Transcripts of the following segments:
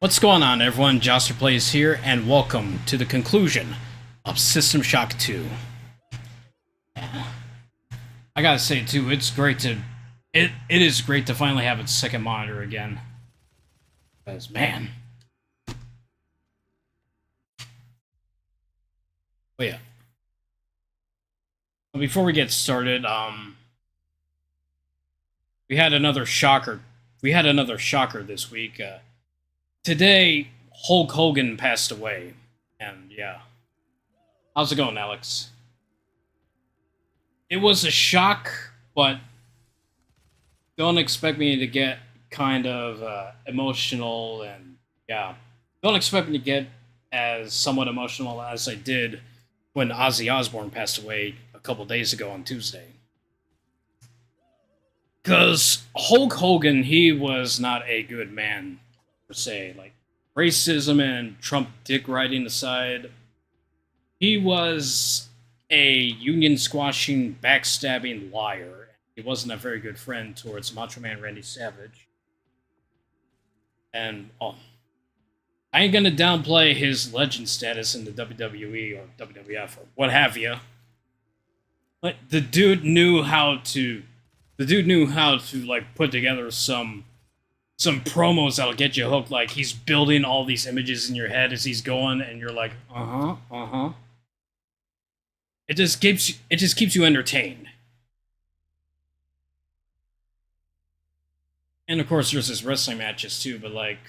What's going on, everyone? Joster Plays here, and welcome to the conclusion of System Shock 2. I gotta say, too, it's great to... It is great to finally have its second monitor again. Because, man... Oh, yeah. Before we get started, we had another shocker. We had another shocker this week. Today, Hulk Hogan passed away, and yeah. How's it going, Alex? It was a shock, but don't expect me to get kind of emotional, and yeah. Don't expect me to get as somewhat emotional as I did when Ozzy Osbourne passed away a couple days ago on Tuesday. Because Hulk Hogan, he was not a good man, per se. Like, racism and Trump dick riding aside, he was a union-squashing, backstabbing liar. He wasn't a very good friend towards Macho Man Randy Savage. And, I ain't gonna downplay his legend status in the WWE or WWF or what have you. But the dude knew how to... like, put together some promos that'll get you hooked. Like, he's building all these images in your head as he's going, and you're like, uh-huh. It just keeps you entertained. And of course, there's his wrestling matches too, but like,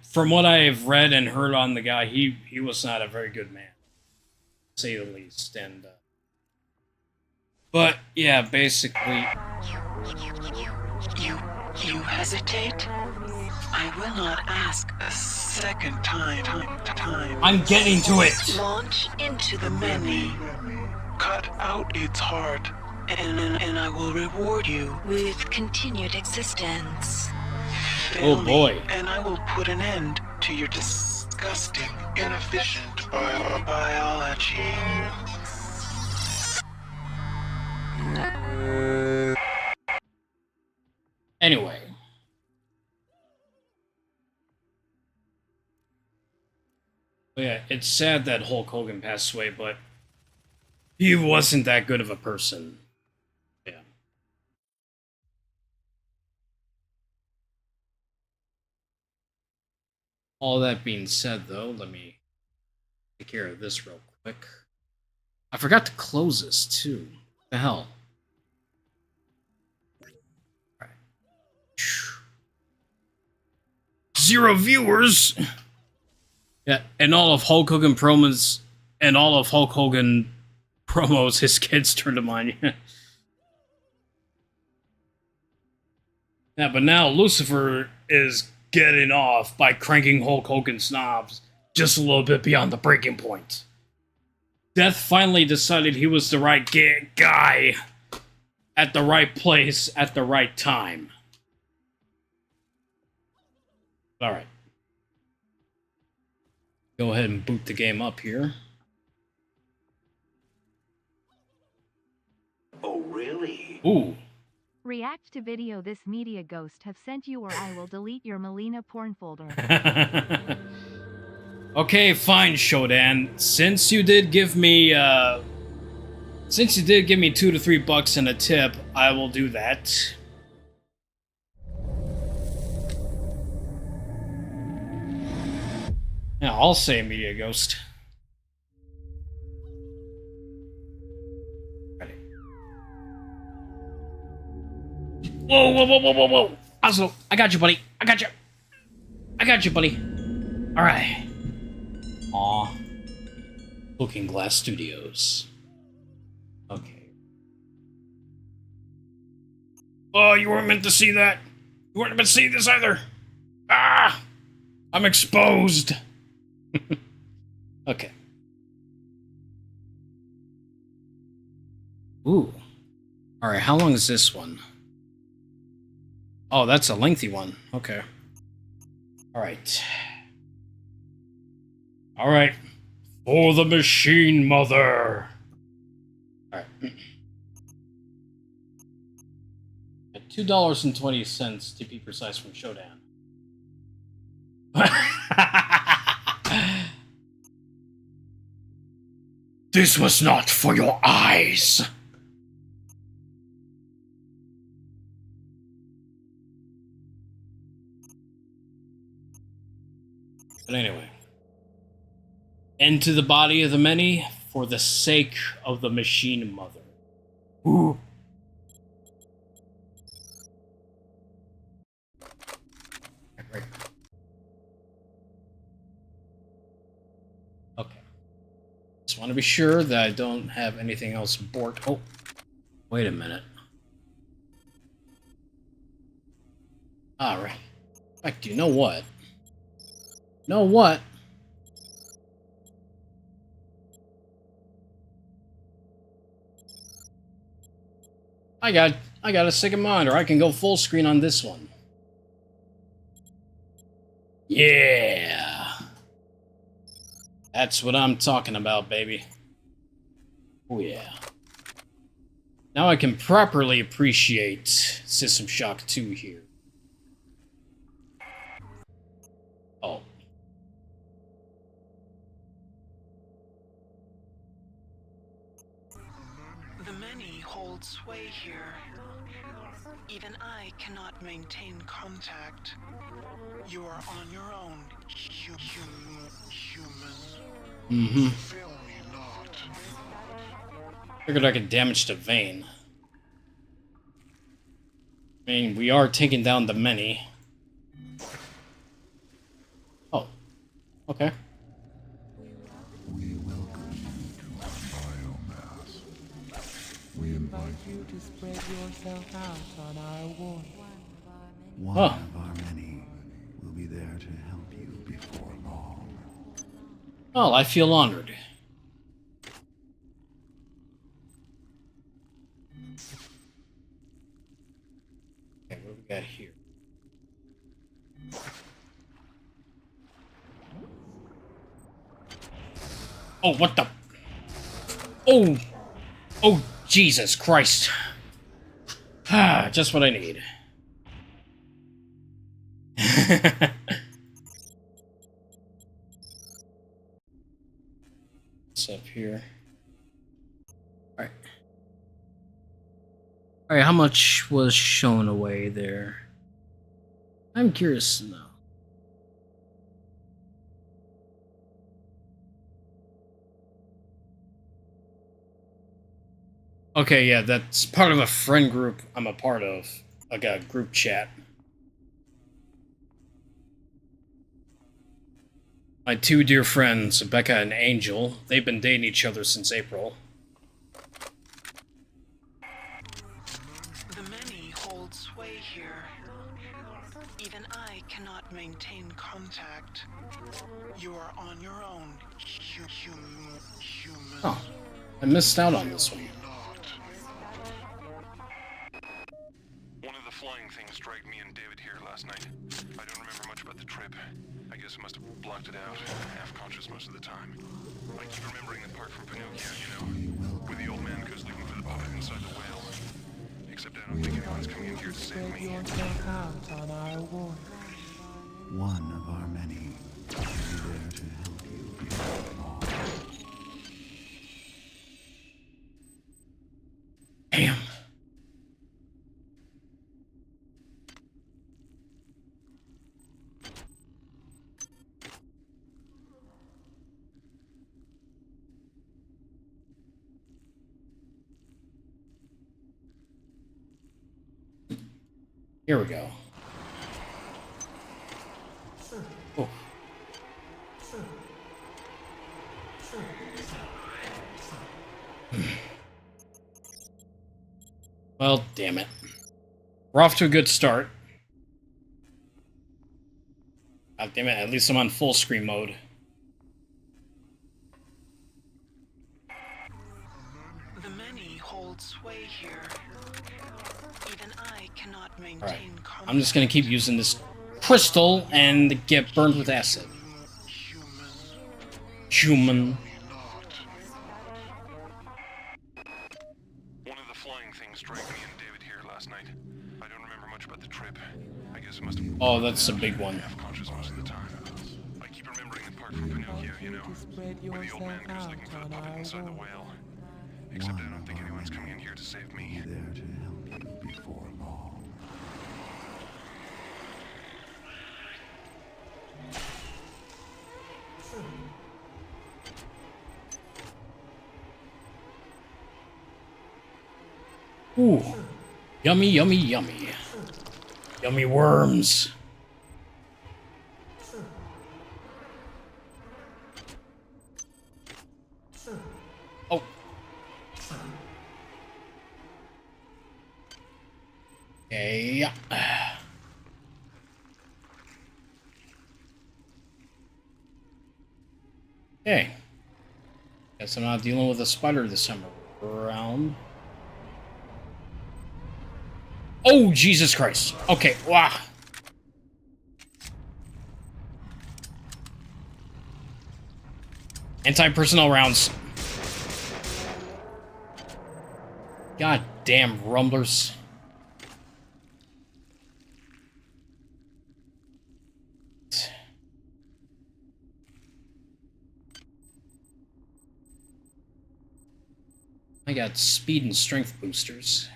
from what I've read and heard on the guy, he was not a very good man, to say the least. And but yeah, basically. You hesitate? I will not ask a second time. I'm getting to it! Launch into the many. Cut out its heart, and I will reward you with continued existence. Oh boy. And I will put an end to your disgusting, inefficient biology. Anyway. But yeah, it's sad that Hulk Hogan passed away, but he wasn't that good of a person. Yeah. All that being said, though, let me take care of this real quick. I forgot to close this, too. What the hell? 0 viewers. Yeah, and all of Hulk Hogan promos, his kids turned him on. Yeah, but now Lucifer is getting off by cranking Hulk Hogan's knobs just a little bit beyond the breaking point. Death finally decided he was the right guy at the right place at the right time. Alright. Go ahead and boot the game up here. Oh, really? Ooh. React to video this media ghost have sent you or I will delete your Melina porn folder. Okay, fine, Shodan. Since you did give me $2 to $3 and a tip, I will do that. Yeah, I'll say Media Ghost. Ready. Whoa, whoa, whoa, whoa, whoa, whoa! Oslo, I got you, buddy. I got you. I got you, buddy. All right. Aw. Looking Glass Studios. Okay. Oh, you weren't meant to see that. You weren't meant to see this either. Ah! I'm exposed. Okay. Ooh. Alright, how long is this one? Oh, that's a lengthy one. Okay. Alright. Alright. For the Machine Mother. Alright. At $2.20 to be precise from Shodan. This was not for your eyes. But anyway. Into the body of the many for the sake of the Machine Mother. Ooh. Right. Okay. Just want to be sure that I don't have anything else borked. Oh, wait a minute. Alright. In fact, you know what? You know what? I got a second monitor. I can go full screen on this one. Yeah. That's what I'm talking about, baby. Oh yeah. Now I can properly appreciate System Shock 2 here. Oh. The many hold sway here. Even I cannot maintain contact. You are on your own, human. Mm-hmm. Fail me not. Figured I could damage the vein. I mean, we are taking down the many. Oh. Okay. We welcome you to our biomass. We invite you to spread yourself out on our ward. One Huh. of our many will be there to help you before long. Well, I feel honored. Okay, what do we got here? Oh, what the? Oh! Oh, Jesus Christ. Ah, just what I need. What's up here? Alright. Alright, how much was shown away there? I'm curious to know. Okay, yeah, that's part of a friend group I'm a part of. Like a group chat. My two dear friends, Becca and Angel, they've been dating each other since April. The many hold sway here. Even I cannot maintain contact. You are on your own, human. Oh, I missed out on this one. One of the flying things dragged me and David here last night. I don't remember much about the trip. I guess I must have blocked it out, half-conscious most of the time. I keep remembering the part from Pinocchio, you know, where the old man goes looking for the puppet inside the whale. Except I don't think anyone's coming in here to save Spread me. yourself out on our ward. One of our many will be there to help you before long. Damn. Here we go. Oh. Well, damn it. We're off to a good start. God damn it, at least I'm on full screen mode. The many hold sway here. Even I cannot maintain Alright, contact. I'm just gonna keep using this crystal and get burned with acid. Human. One of the flying things dragged me and David here last night. I don't remember much about the trip. I guess I must have... Oh, that's a big one. Half-conscious most of the time. I keep remembering the part from Pinocchio, you know, where the old man goes looking for the puppet inside the whale. Except I don't think anyone's coming in here to save me. There to help you before long. Ooh. Yummy, yummy, yummy. Yummy worms. Oh. Okay. Okay. Guess I'm not dealing with a spider this time around. Oh, Jesus Christ. Okay, wow. Anti-personnel rounds. God damn rumblers. I got speed and strength boosters.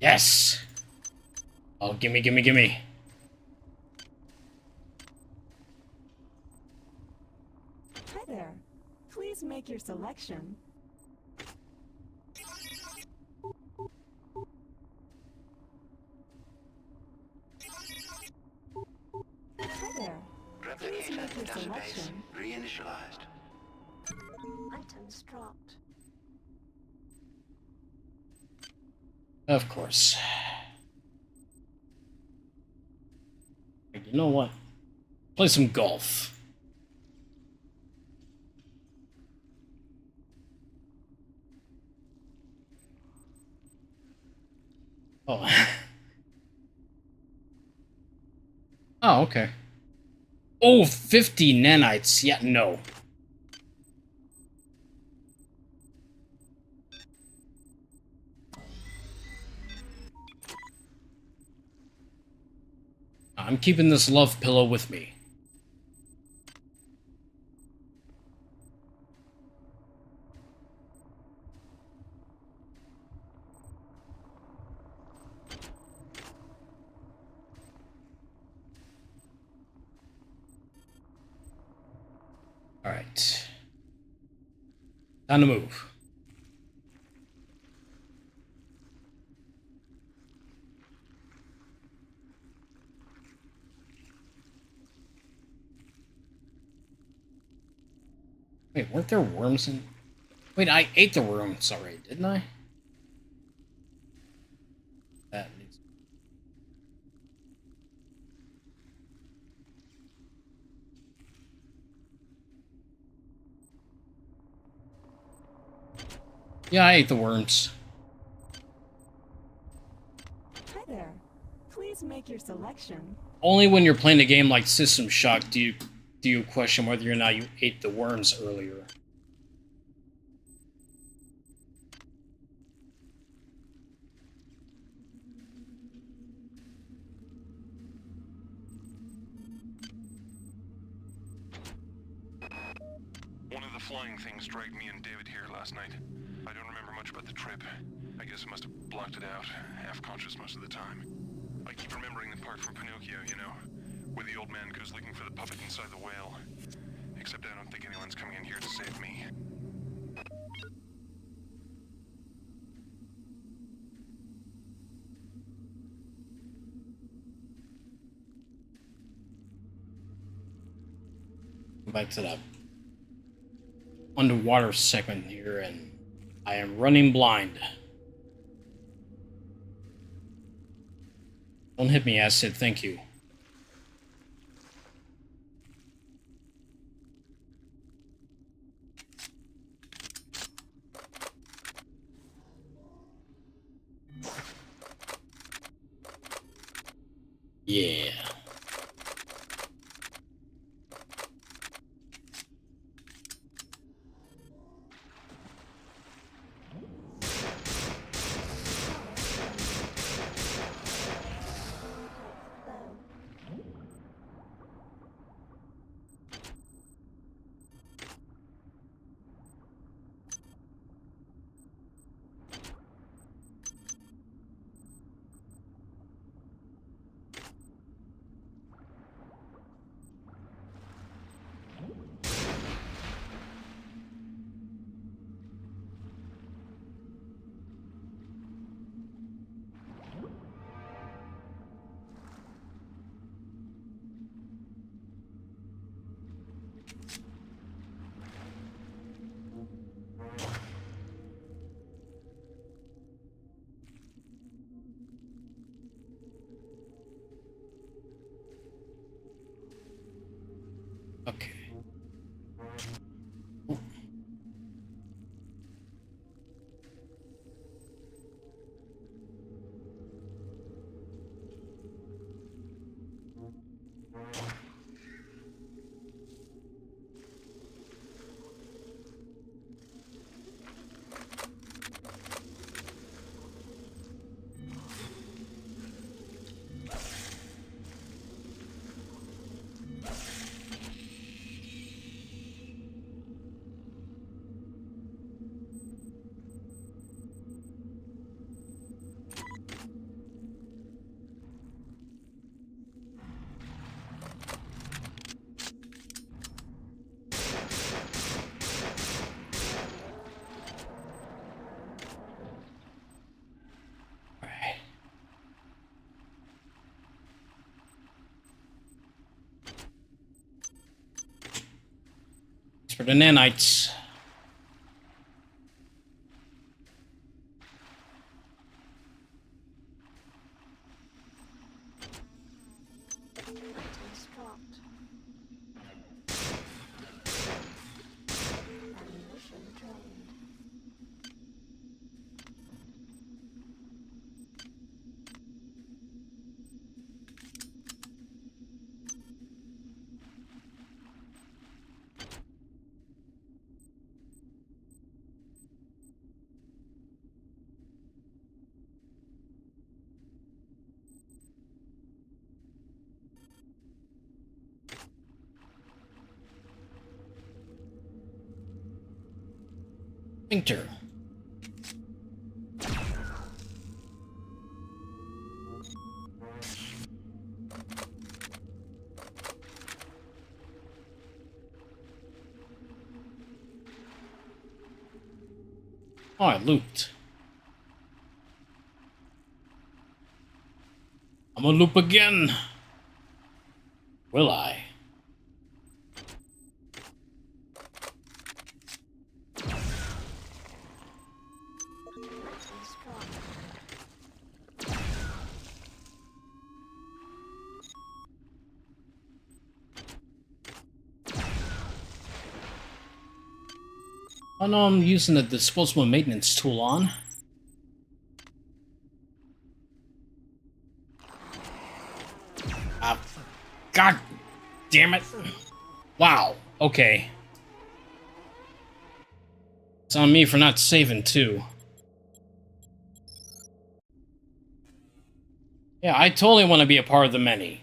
Yes! Oh, gimme, gimme, gimme. Hi there. Please make your selection. Hi there. Please make your selection. Reinitialized. Items dropped. Of course. You know what? Play some golf. Oh. Oh, okay. Oh, 50 nanites. Yeah, no. I'm keeping this love pillow with me. Alright. Time to move. Wait, weren't there worms in... Wait, I ate the worms already, didn't I? That needs... Yeah, I ate the worms. Hi there. Please make your selection. Only when you're playing a game like System Shock do you question whether or not you ate the worms earlier. One of the flying things dragged me and David here last night. I don't remember much about the trip. I guess I must have blocked it out, half-conscious most of the time. I keep remembering the part from Pinocchio, you know, where the old man goes looking for the puppet inside the whale. Except I don't think anyone's coming in here to save me. Go back to that underwater segment here, and I am running blind. Don't hit me, Acid, thank you. Yeah. Okay. For the nanites. Sphincter. Oh, I looped. I'm gonna loop again. Will I? I know I'm using the disposable maintenance tool on. Ah, God damn it. Wow, okay. It's on me for not saving too. Yeah, I totally want to be a part of the many.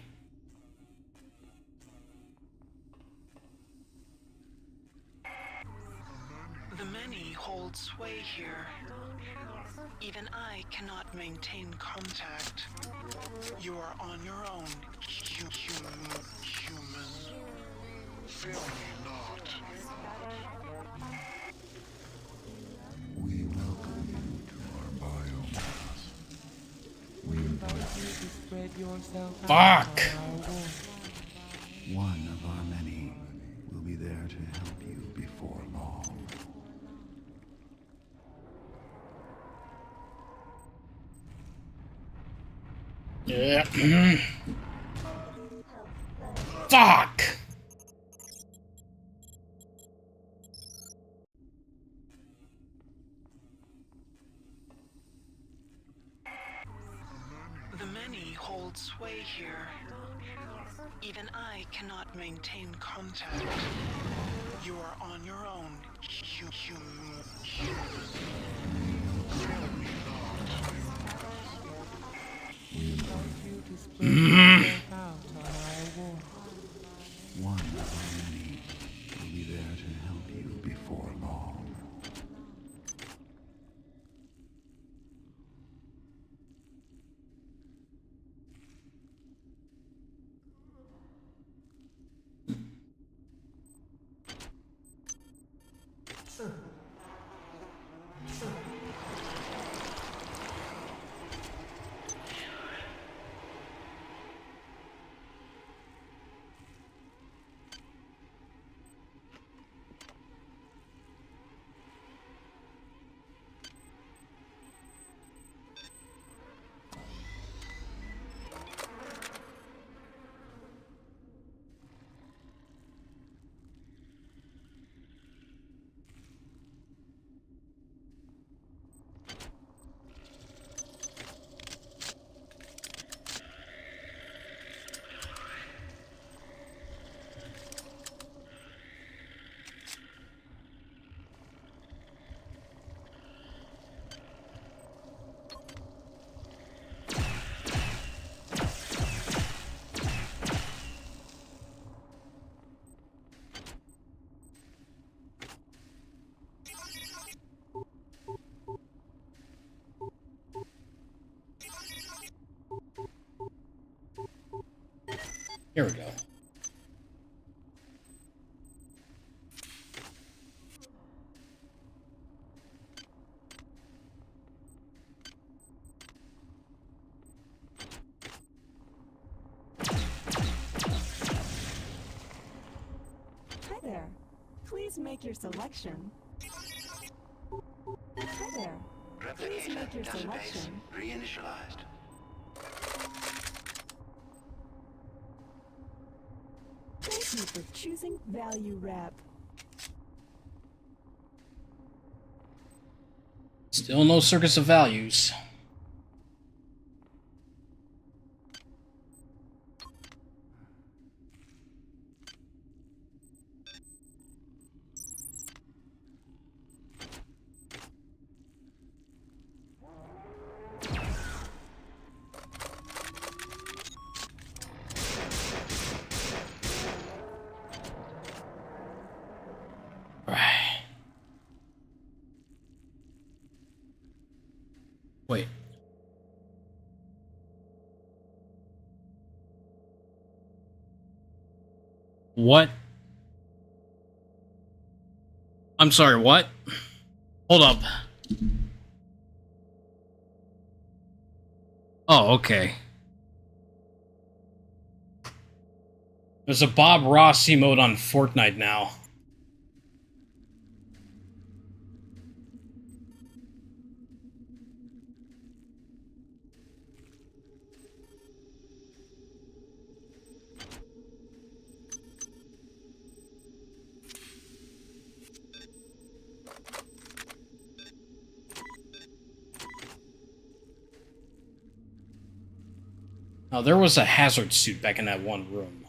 The many hold sway here. Even I cannot maintain contact. You are on your own, human. Fail me not. We welcome you to our biomass. We invite you to spread yourself out Fuck! on our world. One of our many will be there to help you before long. Yeah. Fuck! The many hold sway here. Even I cannot maintain contact. You are on your own, human. We invite you to spread yourself out on our world. One of our many will be there to help you before long. Here we go. Hi there. Please make your selection. Hi there. Please make your selection. Reinitialized. Thank you for choosing Value Wrap. Still no circus of values. Right. Wait. What? I'm sorry, what? Hold up. Oh, okay. There's a Bob Ross emote on Fortnite now. Oh, there was a hazard suit back in that one room.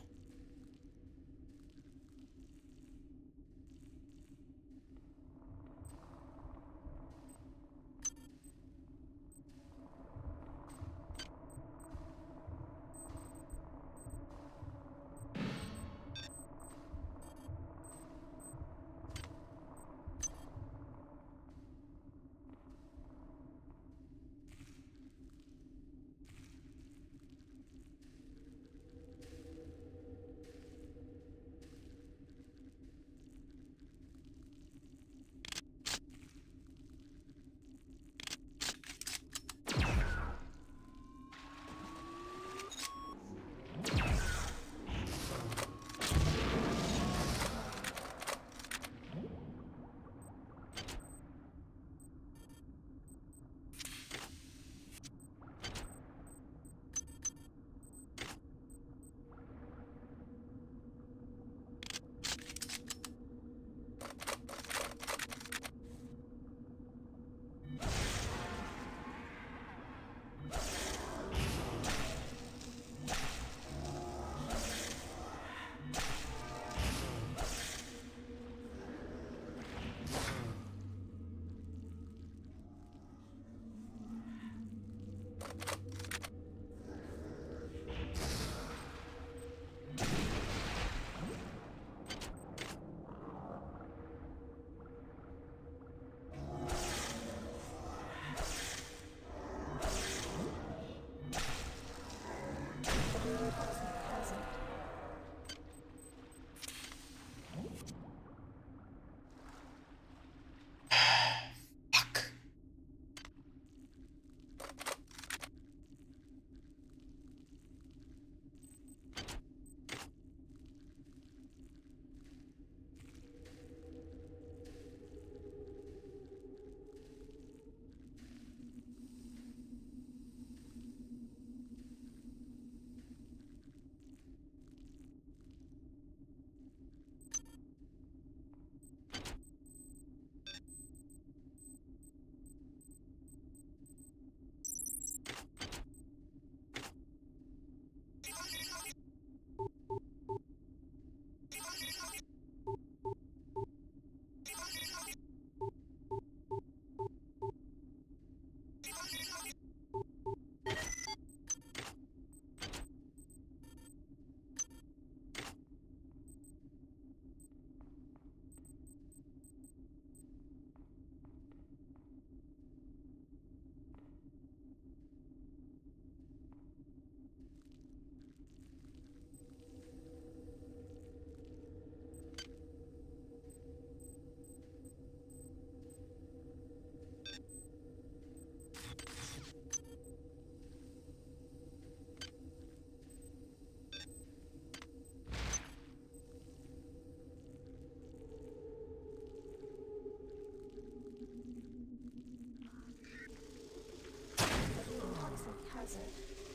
Fuck.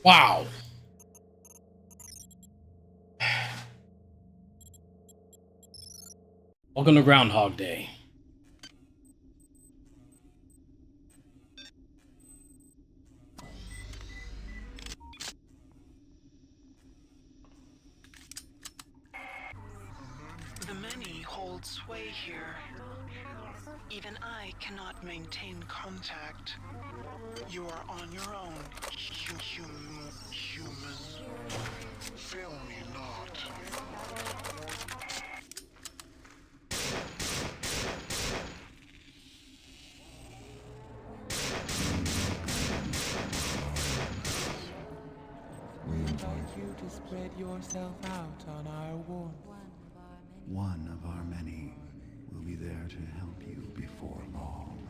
Wow. Welcome to Groundhog Day. The many hold sway here. Even I cannot maintain contact. You are on your own, human. Fail me not. We invite you to spread yourself out on our warmth. One of our many will be there to help you before long.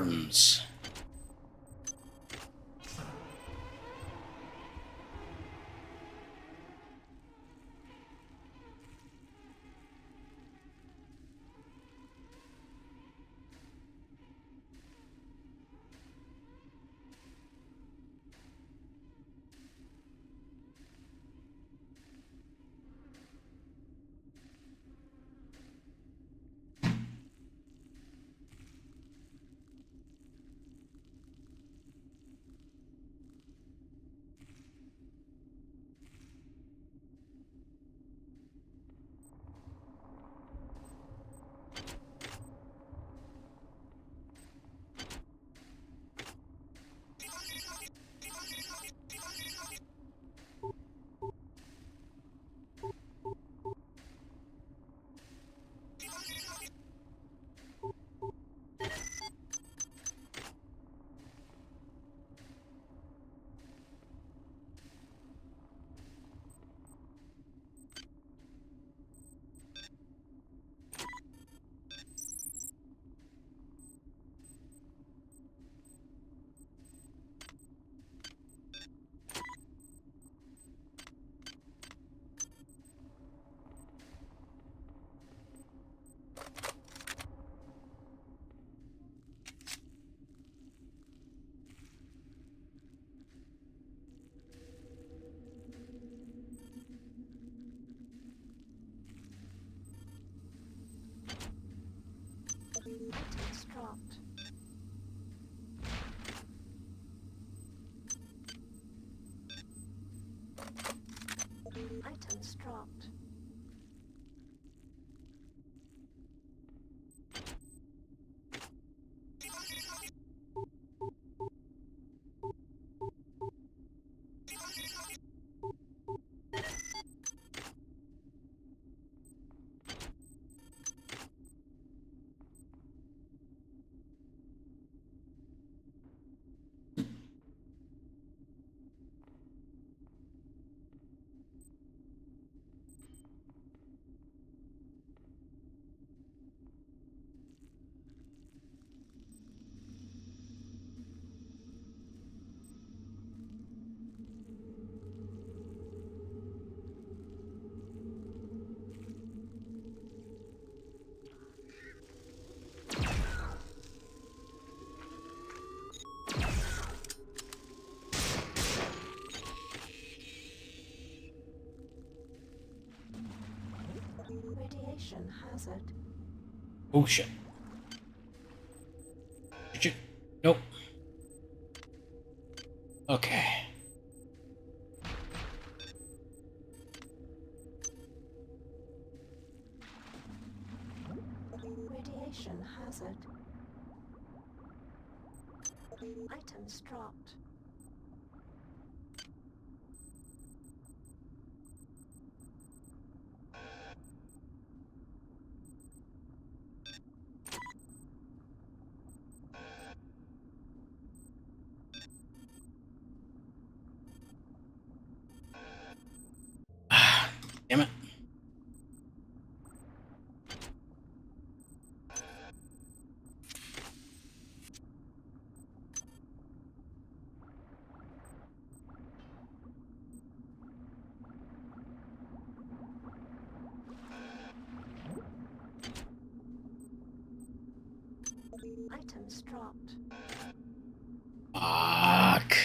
arms. Items dropped. Items dropped. Radiation hazard. Oh shit. Did you? Nope. Okay. Radiation hazard. Items dropped. Damn it. Items dropped. Fuck.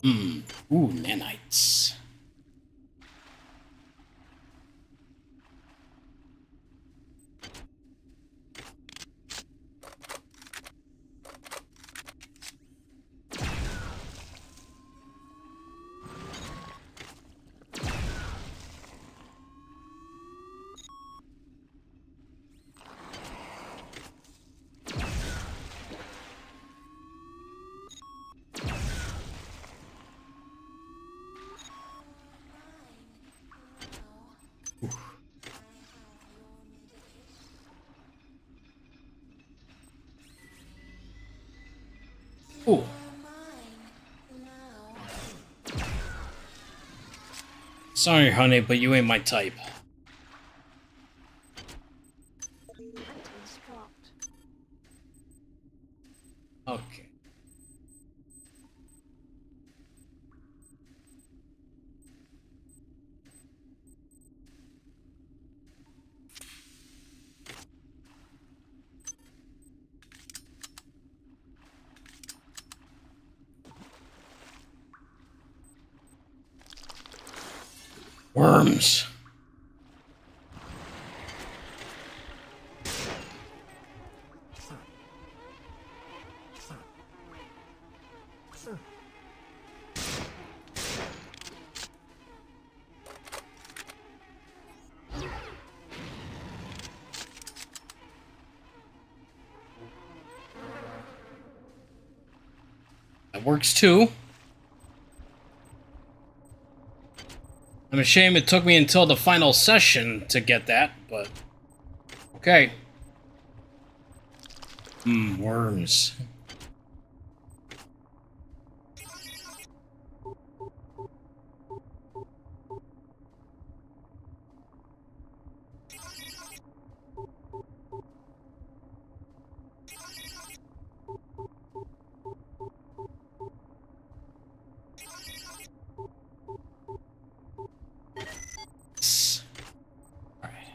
Ooh, nanites. Ooh. Sorry, honey, but you ain't my type. Items dropped. Okay. Worms. That works too. I'm ashamed it took me until the final session to get that, but okay. Worms. All right.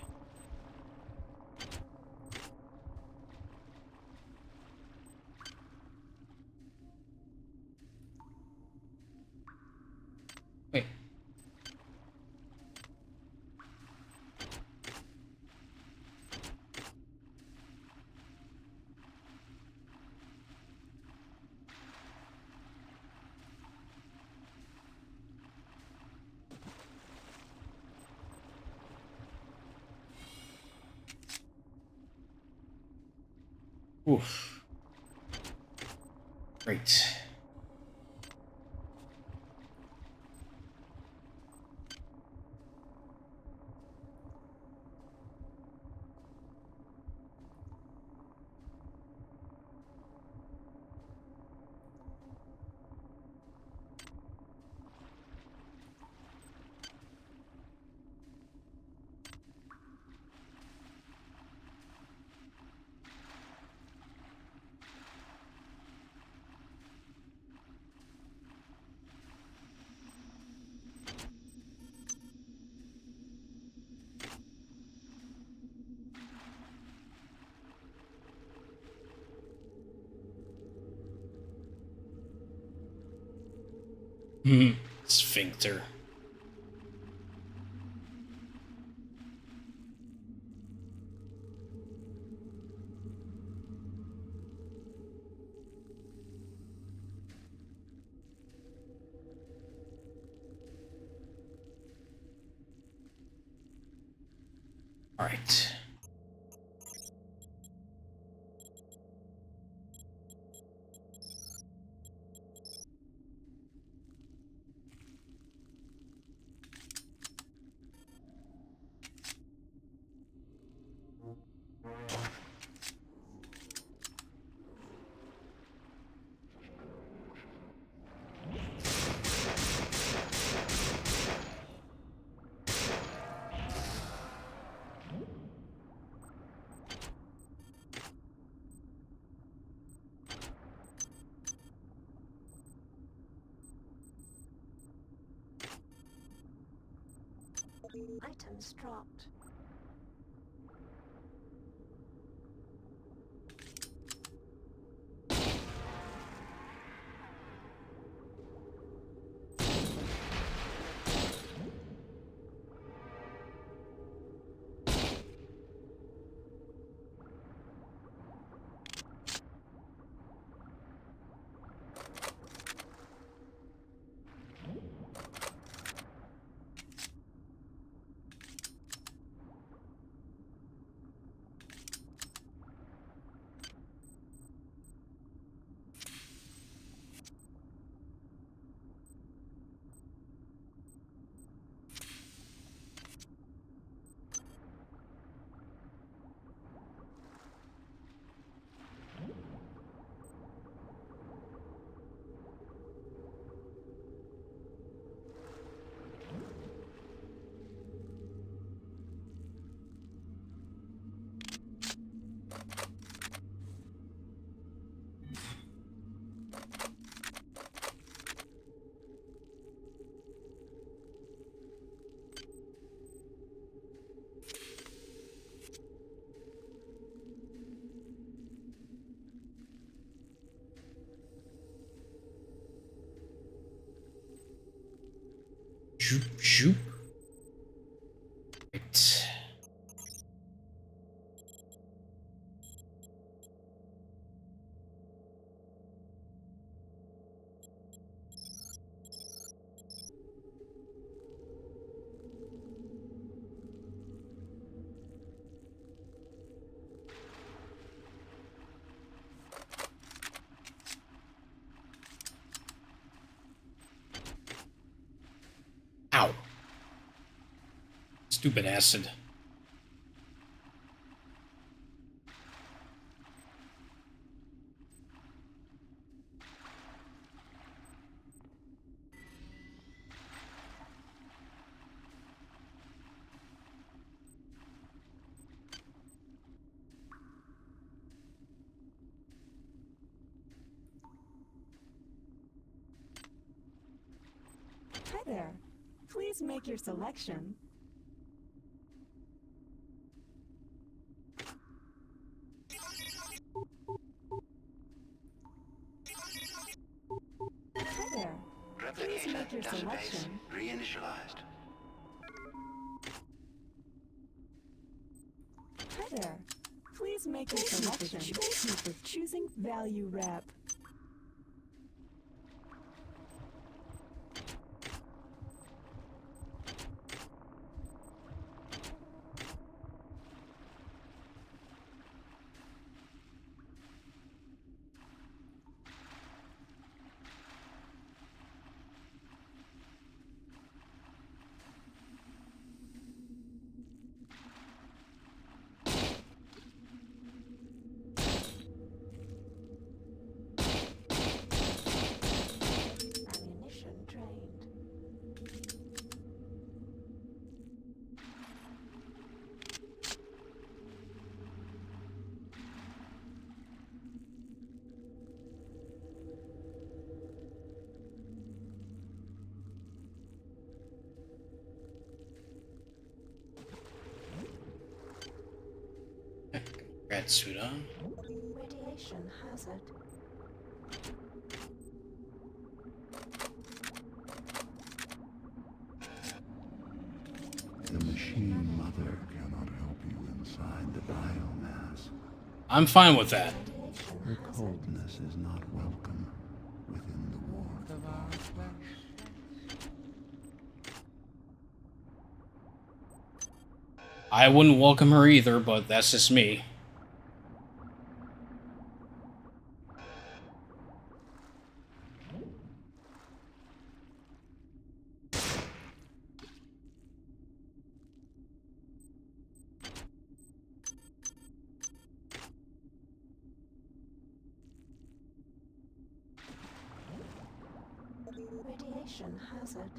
Wait. Oof. Great. Sphincter. All right. Items dropped. Shoop, shoop. Right. Ow. Stupid acid. Hi there. Please make your selection. Hi there. Please make your selection. Reinitialized. Hi there. Please make your selection. Thank you for choosing Value Rep. Ammunition trained. Rat suit on. Radiation hazard. The machine mother cannot help you inside the biomass. I'm fine with that. Her coldness is not welcome within the warmth of our flesh. I wouldn't welcome her either, but that's just me. Radiation hazard.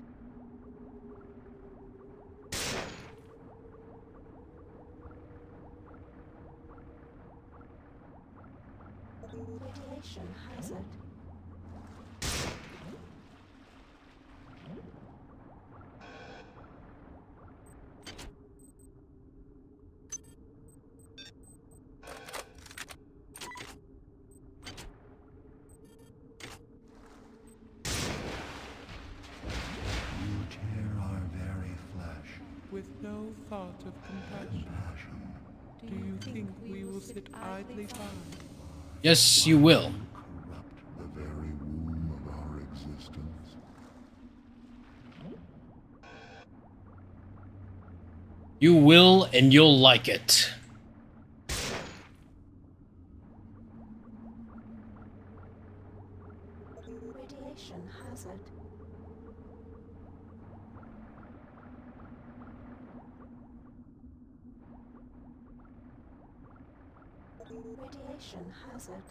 Radiation hazard. You tear our very flesh. With no thought of compassion. Do you think we will sit idly by? Yes, you will. Corrupt the very womb of our existence. You will, and you'll like it. Radiation hazard. Radiation hazard.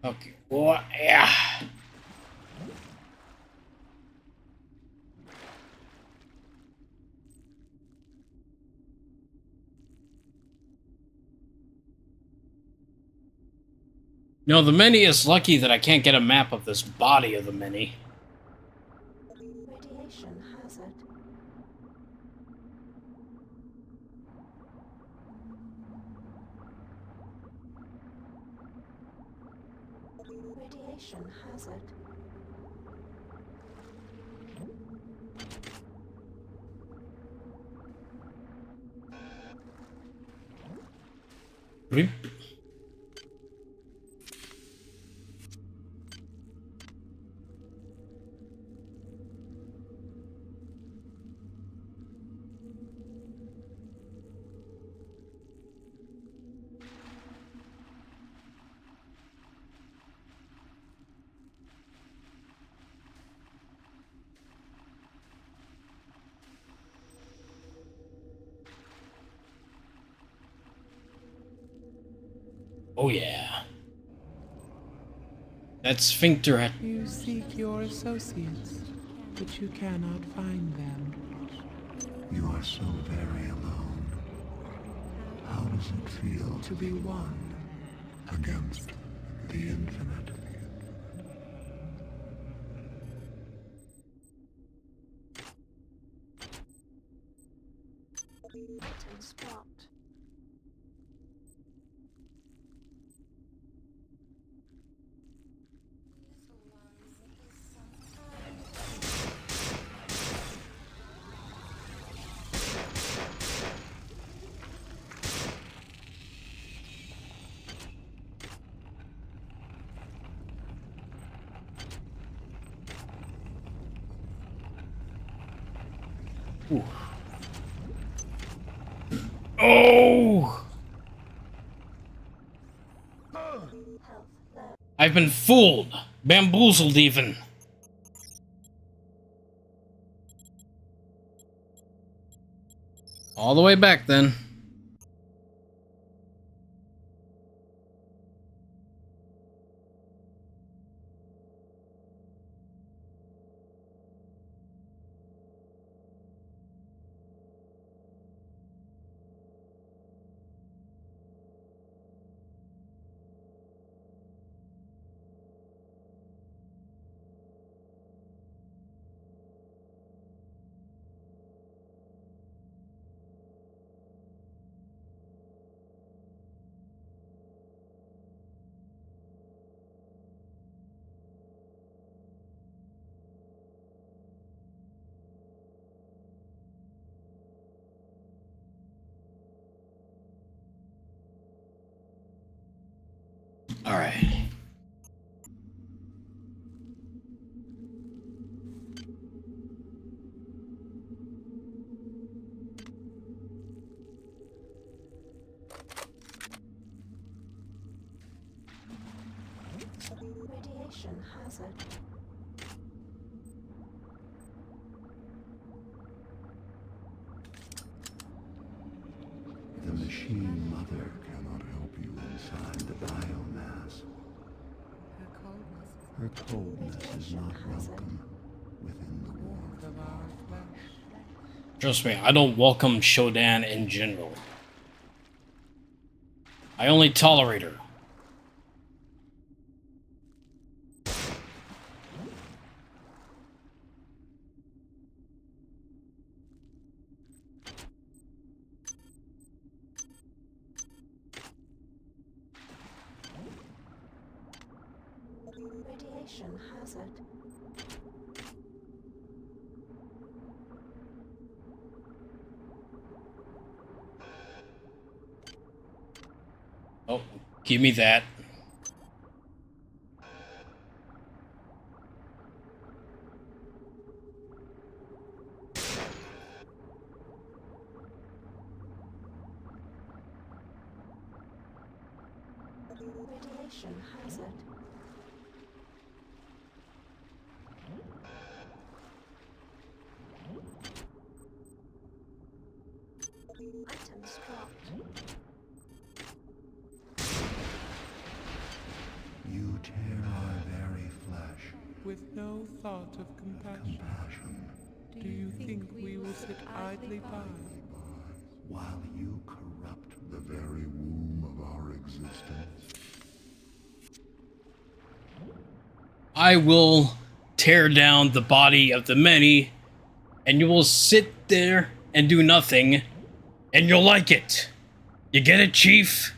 Okay. Well, yeah. No, the mini is lucky that I can't get a map of this body of the mini. Radiation hazard. Radiation hazard. Rip. Oh yeah. That sphincter had... You seek your associates, but you cannot find them. You are so very alone. How does it feel To be one. against the infinite? Item spot. Ooh. Oh! I've been fooled, bamboozled even. All the way back then. All right. Radiation hazard. The machine mother cannot help you inside the biomass. Her coldness is not welcome within the warmth of our flesh. Trust me, I don't welcome Shodan in general. I only tolerate her. Radiation hazard. Oh, give me that. Radiation hazard. Items dropped. You tear our very flesh. With no thought of compassion. Do you think we will sit idly by? While you corrupt the very womb of our existence. I will tear down the body of the many, and you will sit there and do nothing, and you'll like it. You get it, Chief?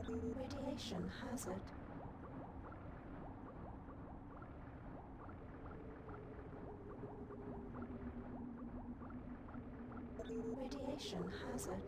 Radiation hazard. Radiation hazard.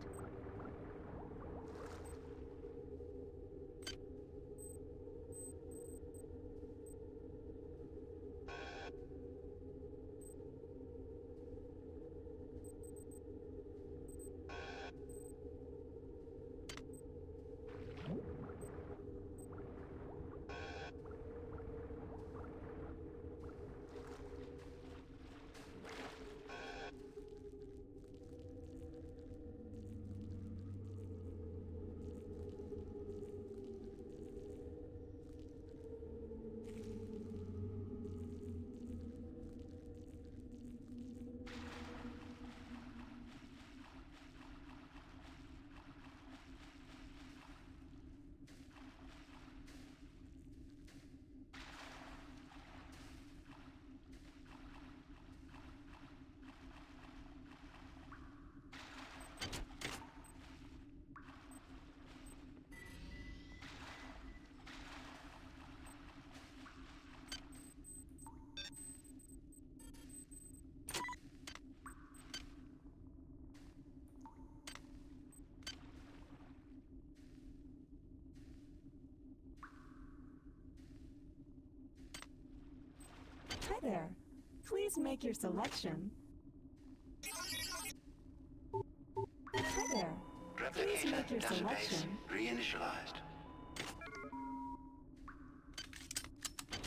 Hi there. Please make your selection. Hi there. Please make your selection. Reinitialized.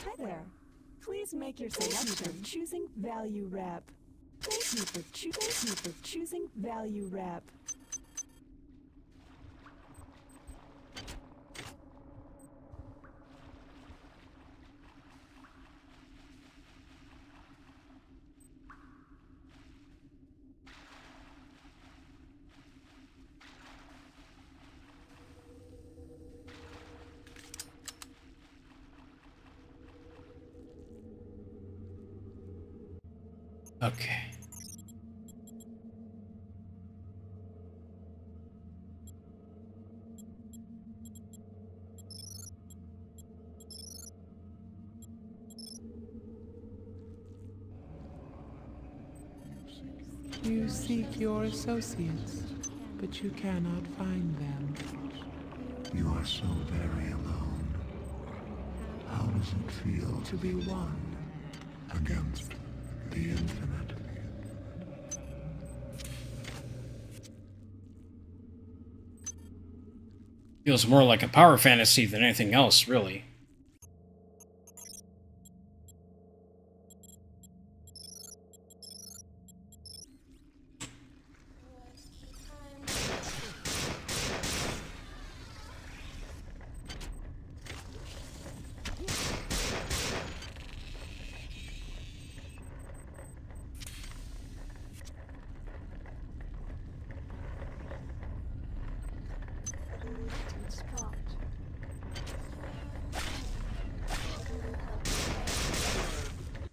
Hi there. Please make your selection. Choosing value wrap. Thank you for choosing value wrap. Okay. You seek your associates, but you cannot find them. You are so very alone. How does it feel To be one. against the infinite? Feels more like a power fantasy than anything else, really.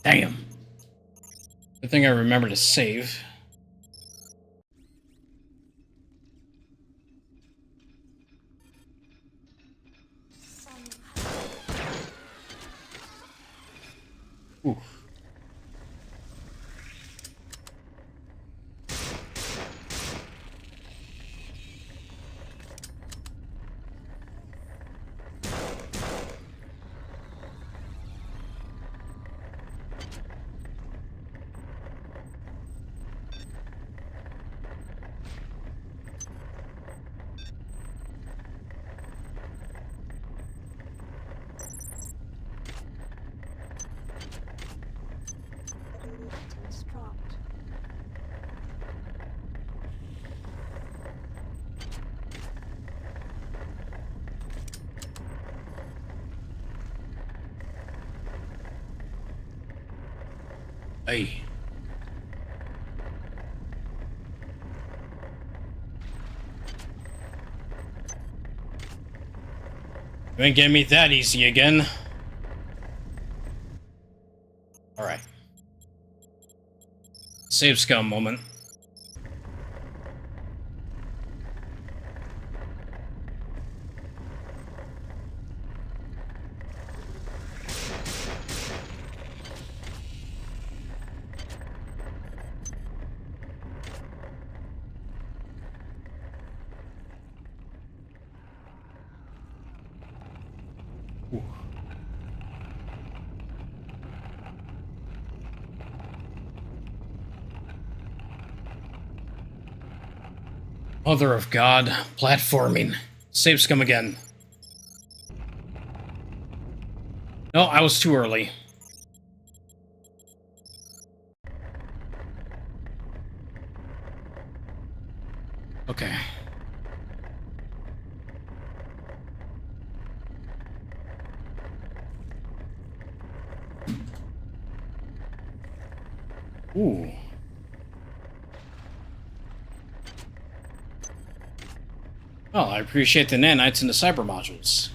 Damn. Good thing I remember to save. Oof. Hey. You ain't getting me that easy again. Alright. Save scum moment. Mother of God, platforming. Save scum again. No, I was too early. Okay. Ooh. Well, I appreciate the nanites and the cyber modules.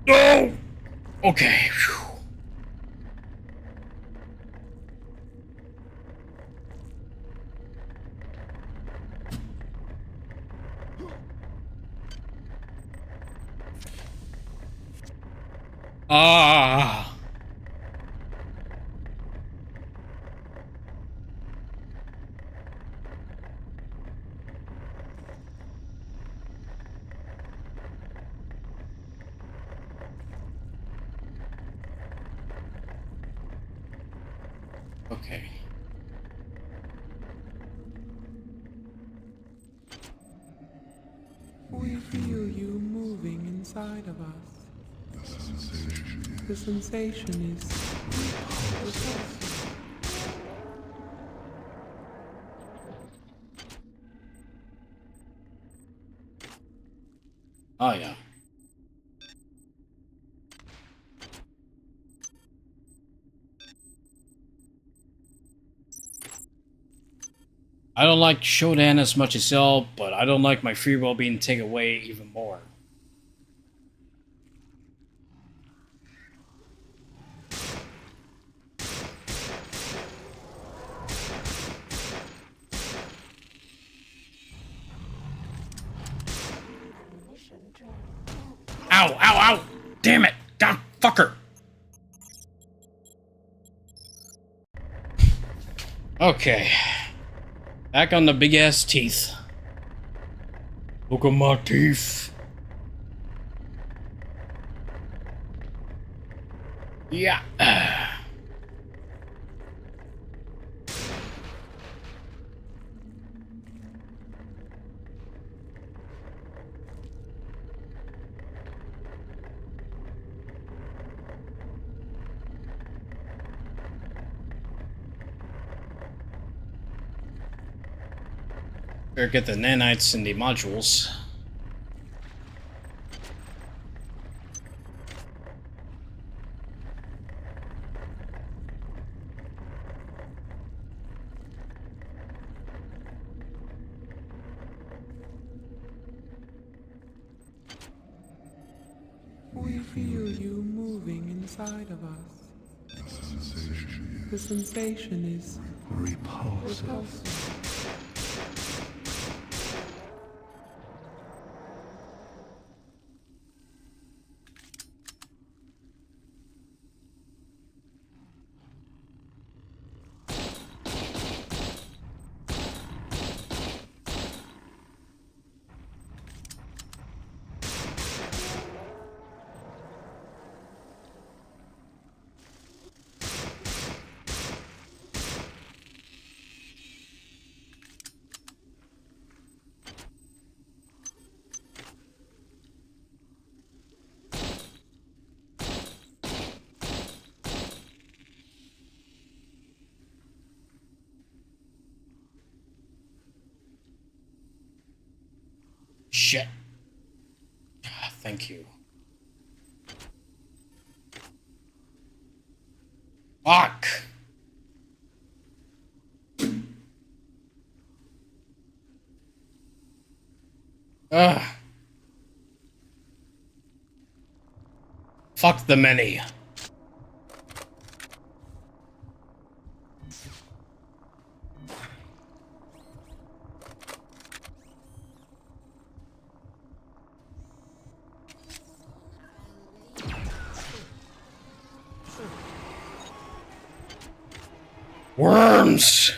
No! Okay. Whew. Ah. Okay. We feel you moving inside of us. The sensation is repulsive. Oh, yeah. I don't like Shodan as much as y'all, but I don't like my free will being taken away even more. Ow, ow, ow! Damn it! God, fucker! Okay. Back on the big ass teeth. Look at my teeth. Yeah. Better get the nanites and the modules. We feel you moving inside of us. The sensation is repulsive. shit. Thank you. Fuck! Ugh. Fuck the many. Worms!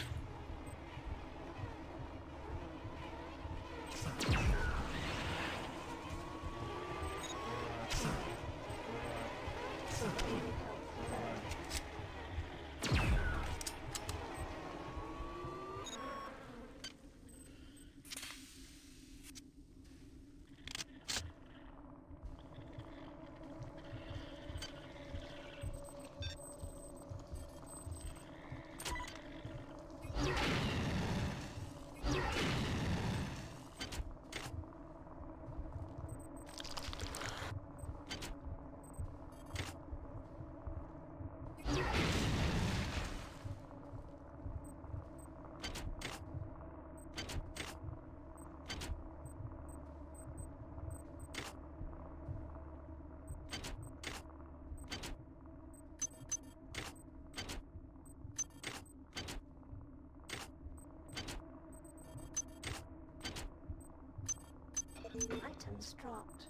Items dropped.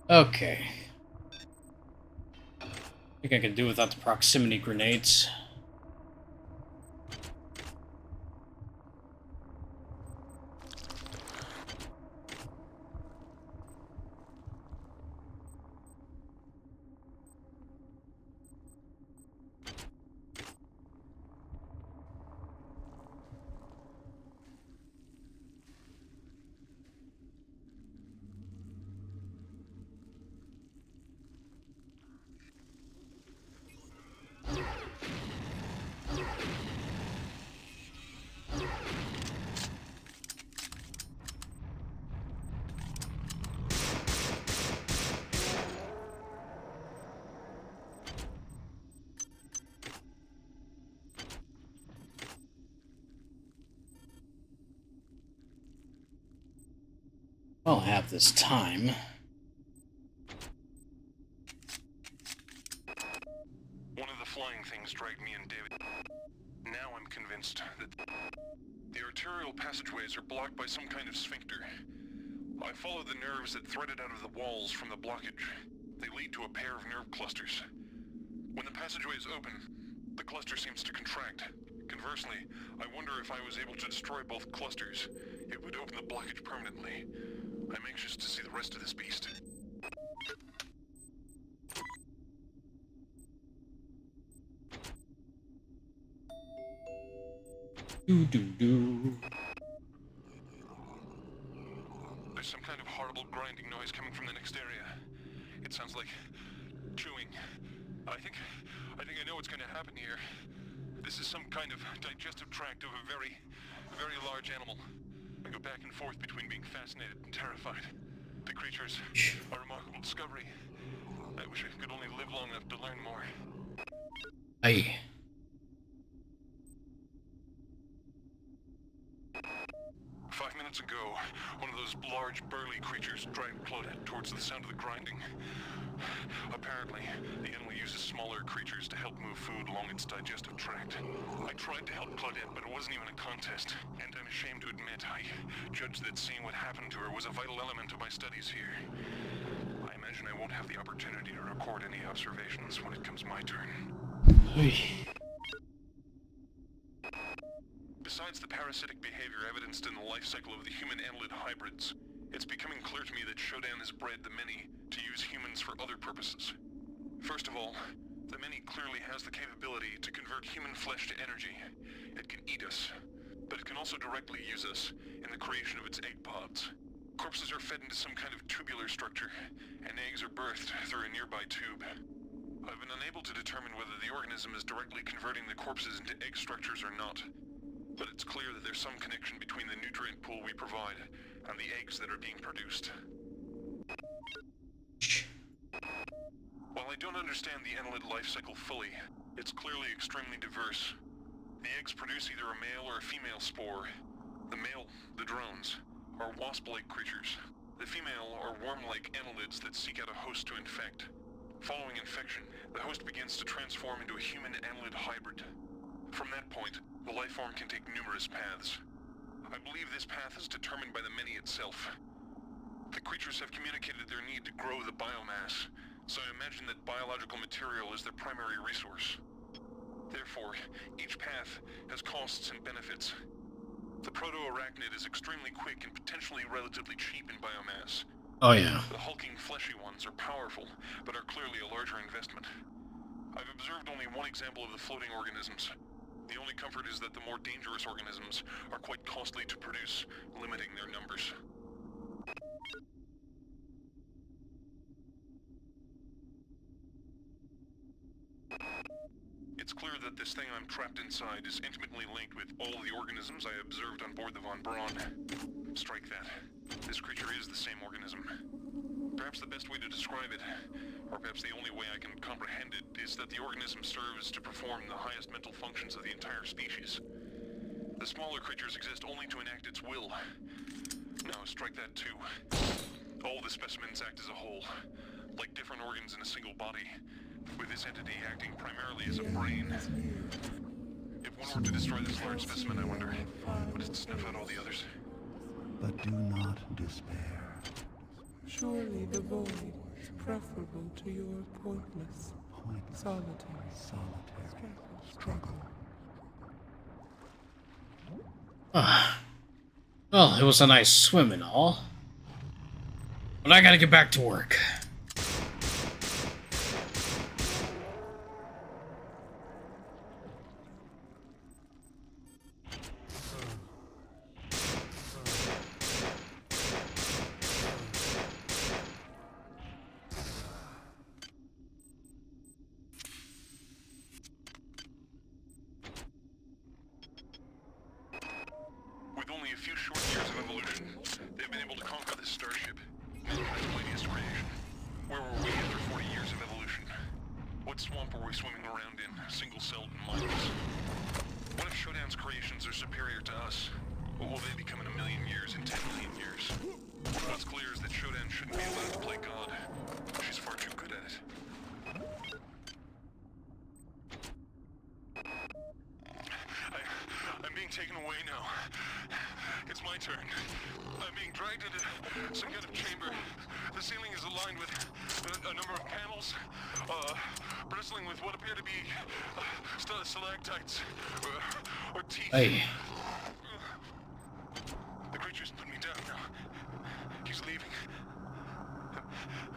Okay. I think I can do without the proximity grenades. I'll have this time. One of the flying things dragged me and David. Now I'm convinced that the arterial passageways are blocked by some kind of sphincter. I followed the nerves that threaded out of the walls from the blockage. They lead to a pair of nerve clusters. When the passageway is open, the cluster seems to contract. Conversely, I wonder if I was able to destroy both clusters, it would open the blockage permanently. I'm anxious to see the rest of this beast. Do. There's some kind of horrible grinding noise coming from the next area. It sounds like chewing. I think I know what's going to happen here. This is some kind of digestive tract of a very, very large animal. I go back and forth between being fascinated and terrified. The creatures are a remarkable discovery. I wish I could only live long enough to learn more. Aye. 5 minutes ago, one of those large, burly creatures dragged Claudette towards the sound of the grinding. Apparently, the animal uses smaller creatures to help move food along its digestive tract. I tried to help Claudette, but it wasn't even a contest. And I'm ashamed to admit, I judged that seeing what happened to her was a vital element of my studies here. I imagine I won't have the opportunity to record any observations when it comes my turn. Besides the parasitic behavior evidenced in the life cycle of the human annelid hybrids, it's becoming clear to me that Shodan has bred the many to use humans for other purposes. First of all, the many clearly has the capability to convert human flesh to energy. It can eat us, but it can also directly use us in the creation of its egg pods. Corpses are fed into some kind of tubular structure, and eggs are birthed through a nearby tube. I've been unable to determine whether the organism is directly converting the corpses into egg structures or not. But it's clear that there's some connection between the nutrient pool we provide and the eggs that are being produced. While I don't understand the annelid life cycle fully, it's clearly extremely diverse. The eggs produce either a male or a female spore. The male, the drones, are wasp-like creatures. The female are worm-like annelids that seek out a host to infect. Following infection, the host begins to transform into a human annelid hybrid. From that point, the life form can take numerous paths. I believe this path is determined by the many itself. The creatures have communicated their need to grow the biomass, so I imagine that biological material is their primary resource. Therefore, each path has costs and benefits. The proto-arachnid is extremely quick and potentially relatively cheap in biomass. Oh yeah. The hulking fleshy ones are powerful, but are clearly a larger investment. I've observed only one example of the floating organisms. The only comfort is that the more dangerous organisms are quite costly to produce, limiting their numbers. It's clear that this thing I'm trapped inside is intimately linked with all the organisms I observed on board the Von Braun. Strike that. This creature is the same organism. Perhaps the best way to describe it, or perhaps the only way I can comprehend it, is that the organism serves to perform the highest mental functions of the entire species. The smaller creatures exist only to enact its will. Now, strike that too. All the specimens act as a whole, like different organs in a single body, with this entity acting primarily as a brain. If one were to destroy this large specimen, I wonder, would it snuff out all the others? But do not despair. Surely the void is preferable to your pointless, solitary struggle. Well, it was a nice swim and all. But I gotta get back to work. With only a few short years of evolution, they've been able to conquer this starship, mankind's mightiest creation. Where were we after 40 years of evolution? What swamp were we swimming around in, single-celled and mindless? What if Shodan's creations are superior to us? What will they become in a million years, in 10 million years? What's clear is that Shodan shouldn't be allowed to play God. She's far too good at it. I'm being taken away now. It's my turn. I'm being dragged into some kind of chamber. The ceiling is aligned with a number of panels, bristling with what appear to be stalactites or teeth. Hey. The creature's put me down now. He's leaving.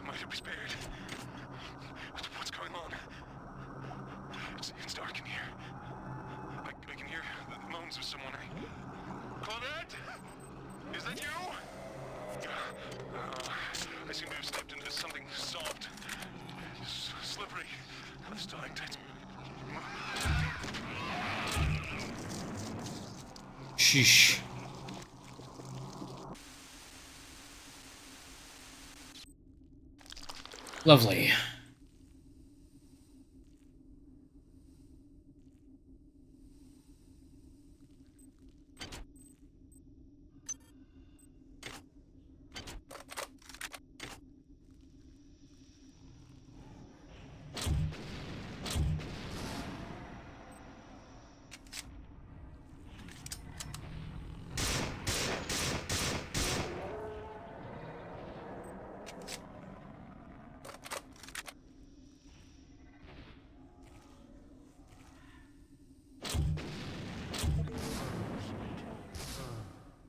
Might it be spared? What's going on? It's dark in here. I can hear the moans of someone. Claudette? Is that you? I seem to have stepped into something soft, slippery. Stalactites. Sheesh. Lovely.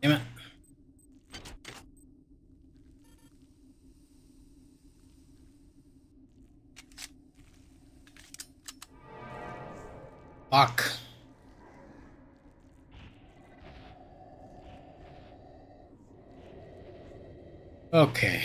Damn it. Fuck. Okay.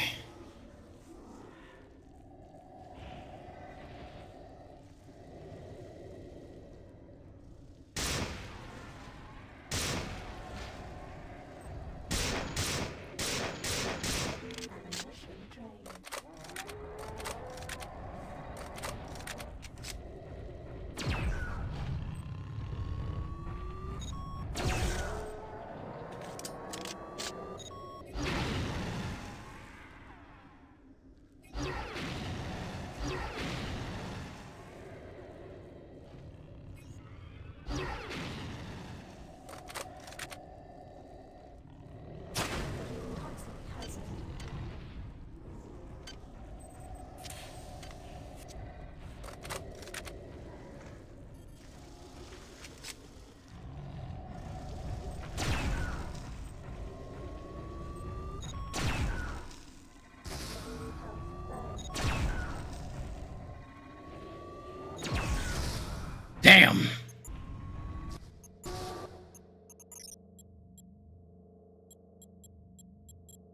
Damn!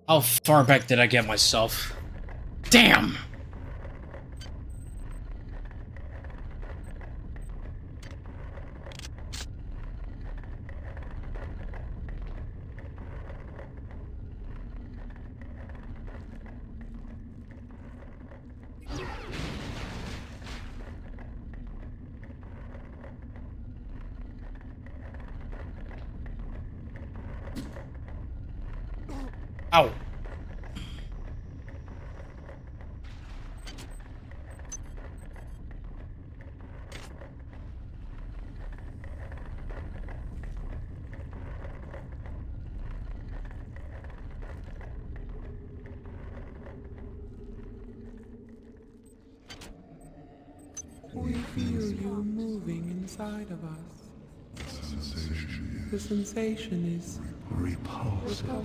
How far back did I get myself? Damn! Ow. We feel you moving inside of us. The sensation is repulsive.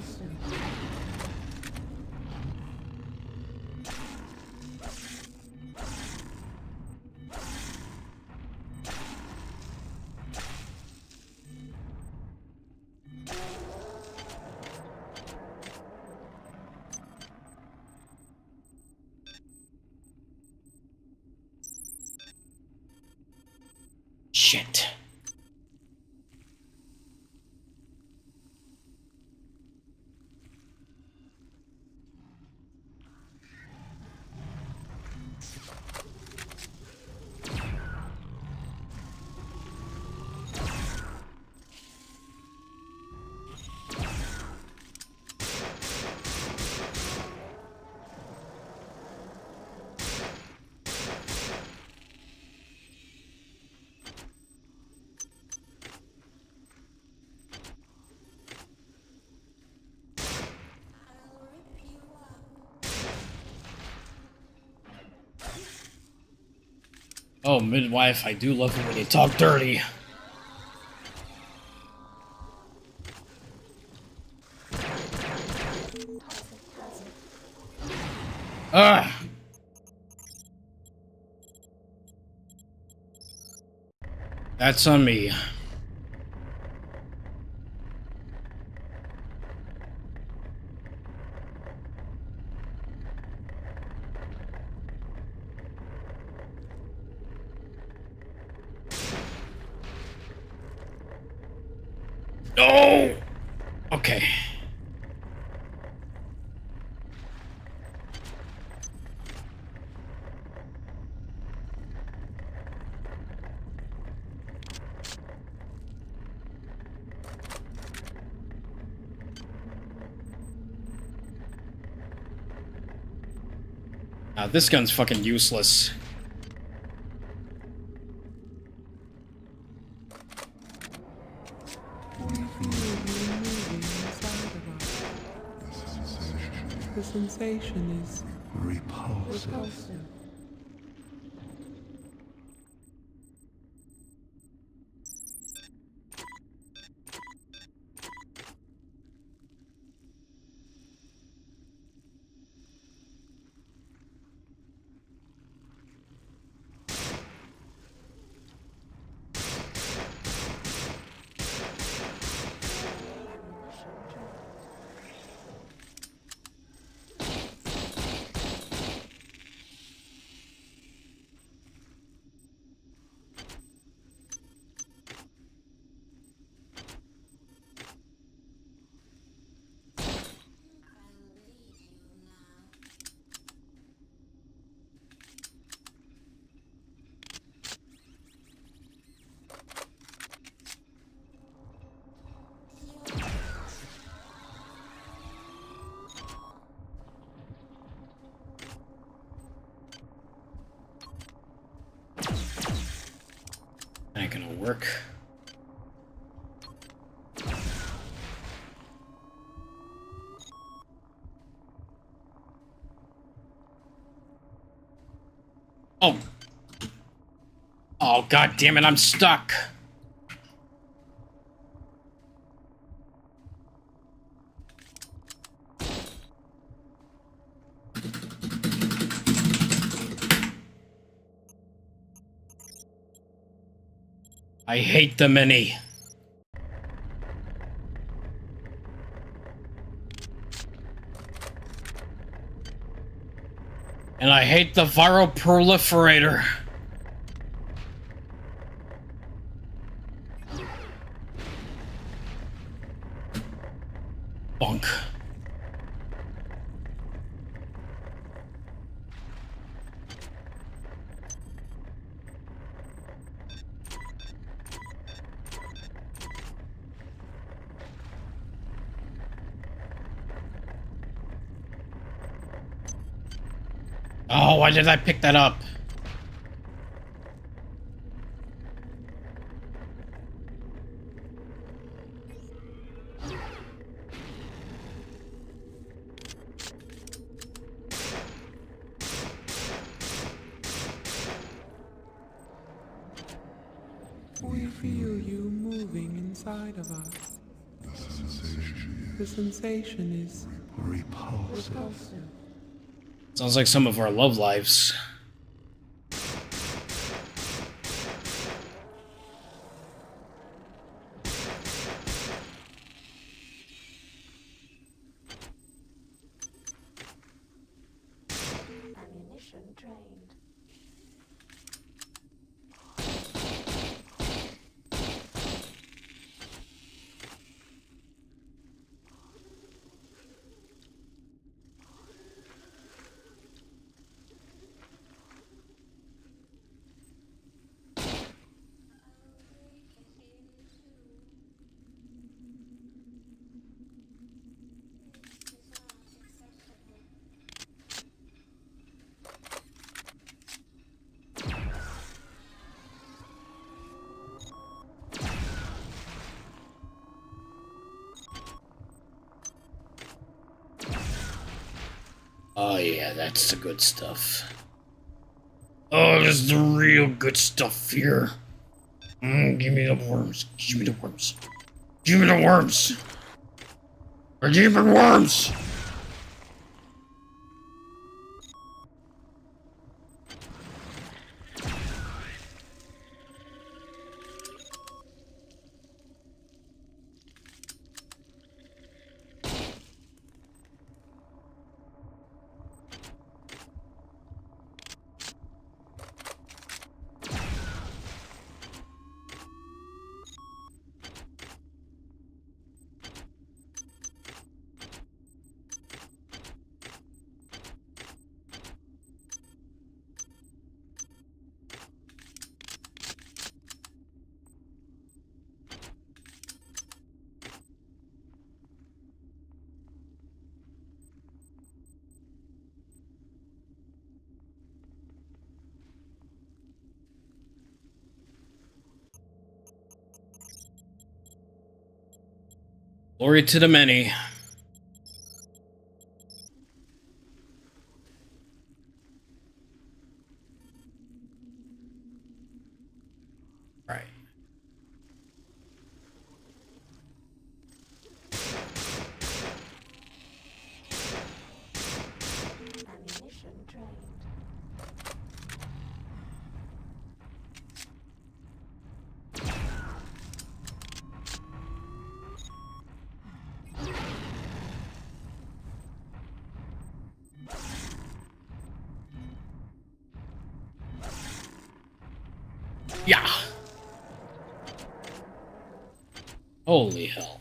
Shit. Oh, midwife, I do love it when you talk dirty. Ah! That's on me. No! Okay. This gun's fucking useless. The sensation is repulsive. Ain't gonna work. Oh. Oh, god damn it, I'm stuck. I hate the many. And I hate the viral proliferator. Bunk. Oh, why did I pick that up? We feel you moving inside of us. The sensation is repulsive. Sounds like some of our love lives. Ammunition drained. Oh yeah, that's the good stuff. Oh, this is the real good stuff here. Give me the worms. Give me the worms. Give me the worms. Give me worms. Glory to the many. Right. Ammunition drained. Yeah. Holy hell.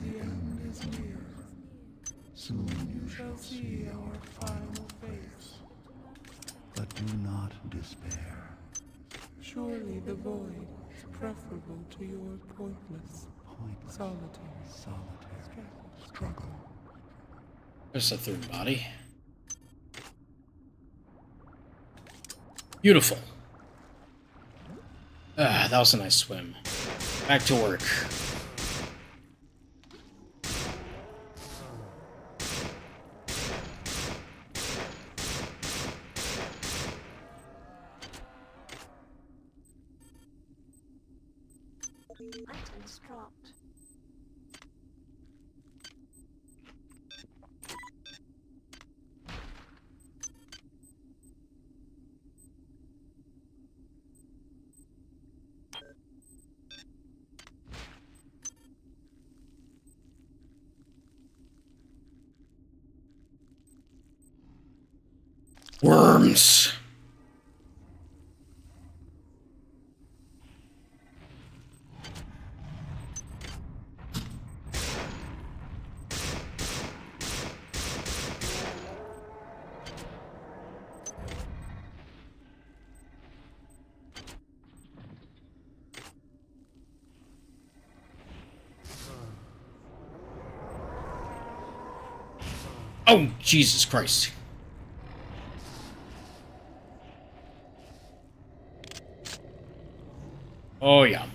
the end is near. Soon you Shall see our final face. but do not despair. Surely the void is preferable to your pointless, solitary struggle. There's a third body. Beautiful. Ah, that was a nice swim. Back to work. Items dropped. Worms. Oh, Jesus Christ. Oh, yeah.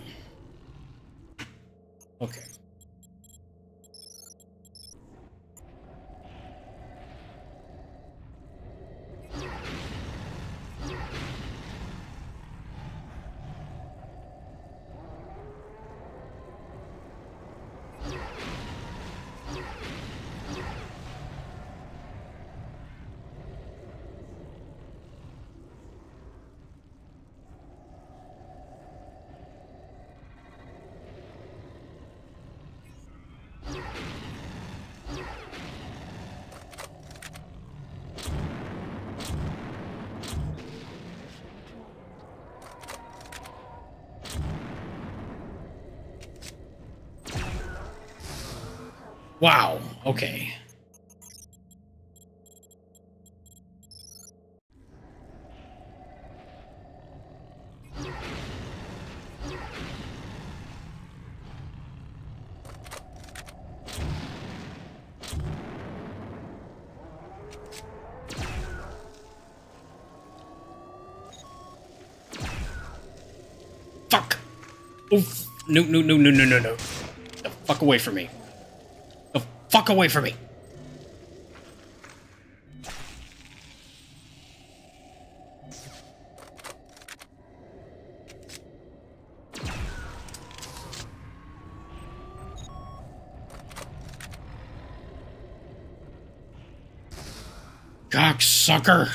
Okay. Wow, okay. Fuck! Oof. No, no, no, no, no, no, no. The fuck away from me. The fuck away from me. Cocksucker!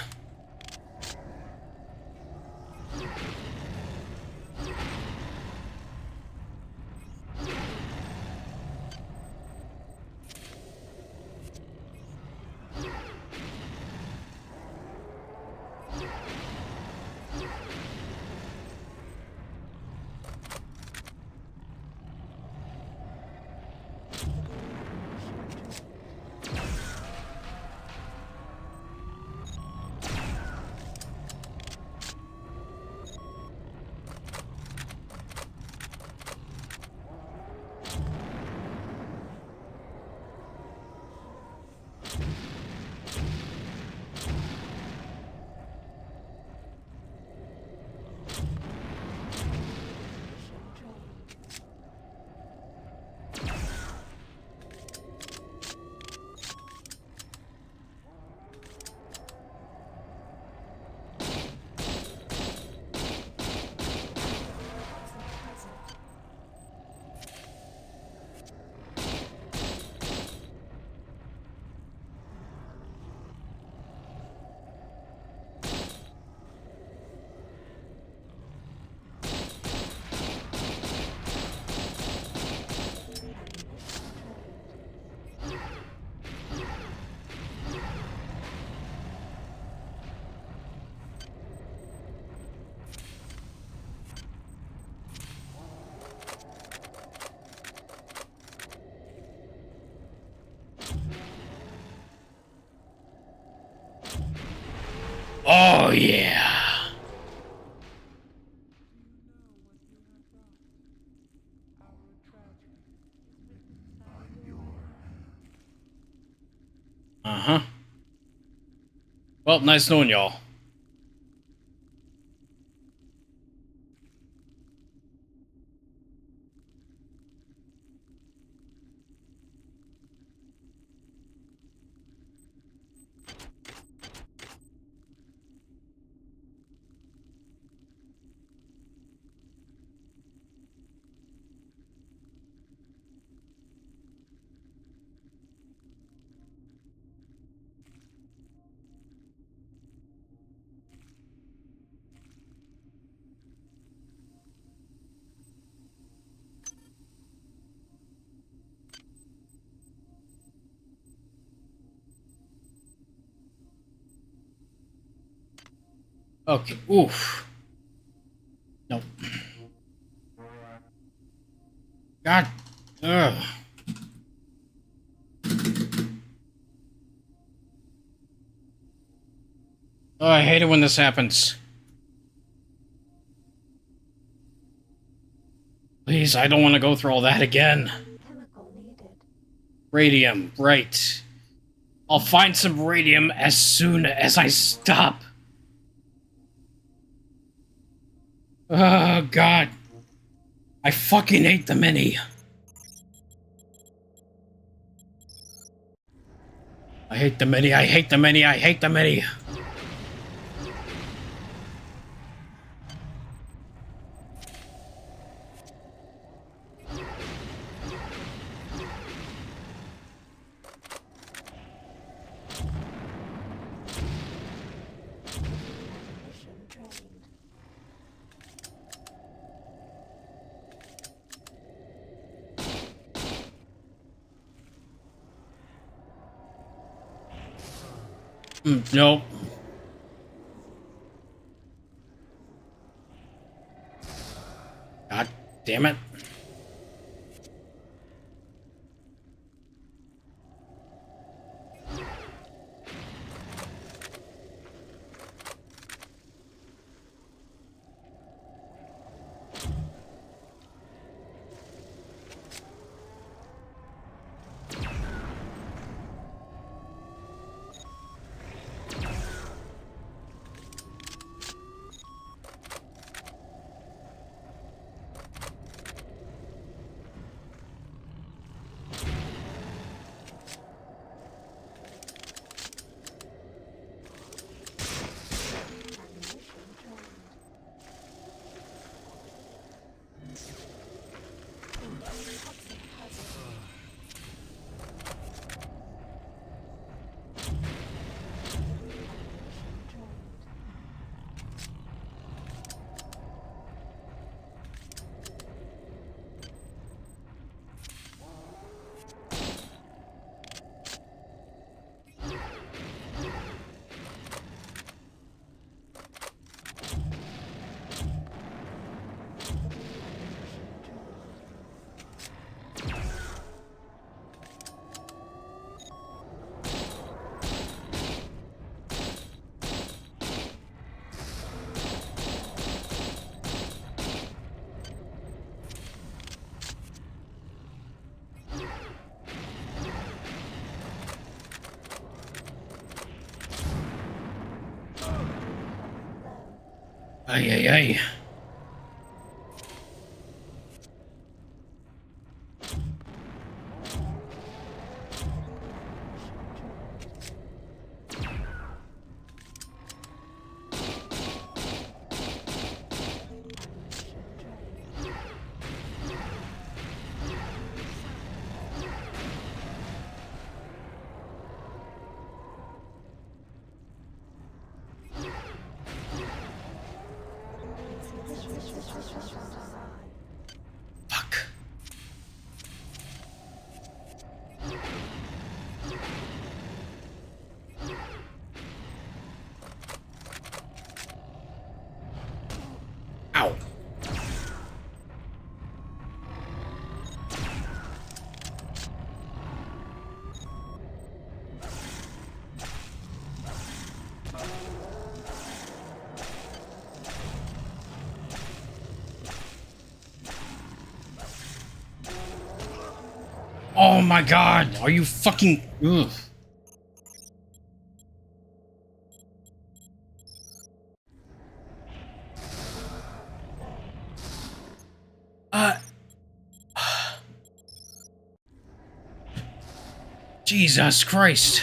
Oh, yeah. Well, nice knowing y'all. Okay, oof. No. God. Ugh. Oh, I hate it when this happens. Please, I don't want to go through all that again. Chemical needed. Radium, right. I'll find some radium as soon as I stop. Oh, God. I fucking hate the mini. I hate the mini, I hate the mini, I hate the mini. Mission trained. Nope. God damn it. Ay, ay, ay. Fuck. Ow. Oh my god, are you fucking... Ugh. Jesus Christ.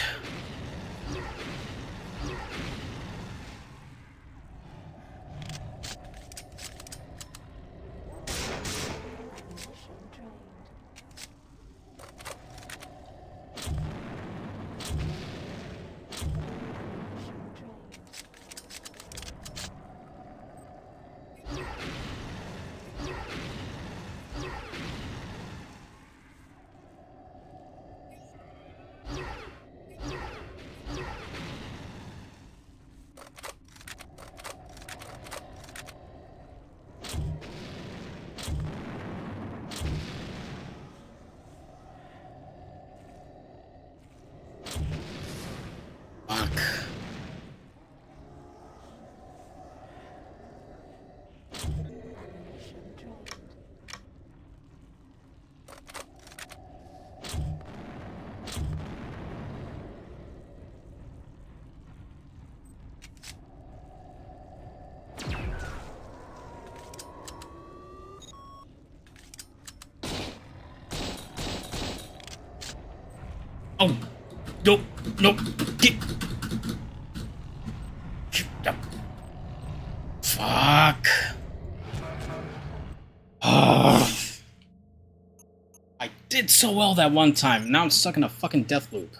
Fuck. Oh, nope, nope. Get. Fuck. I did so well that one time. Now I'm stuck in a fucking death loop.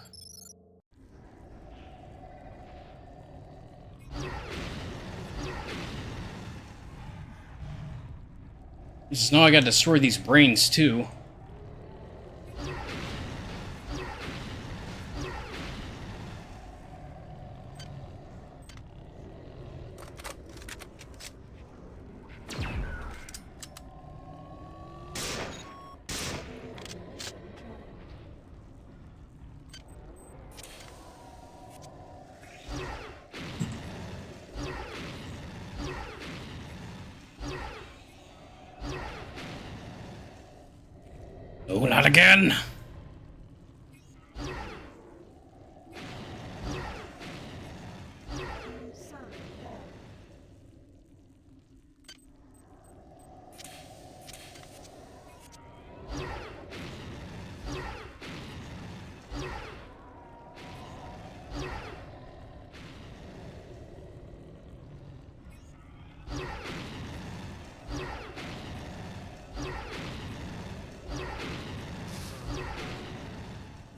Just know I gotta destroy these brains too. Oh, not again!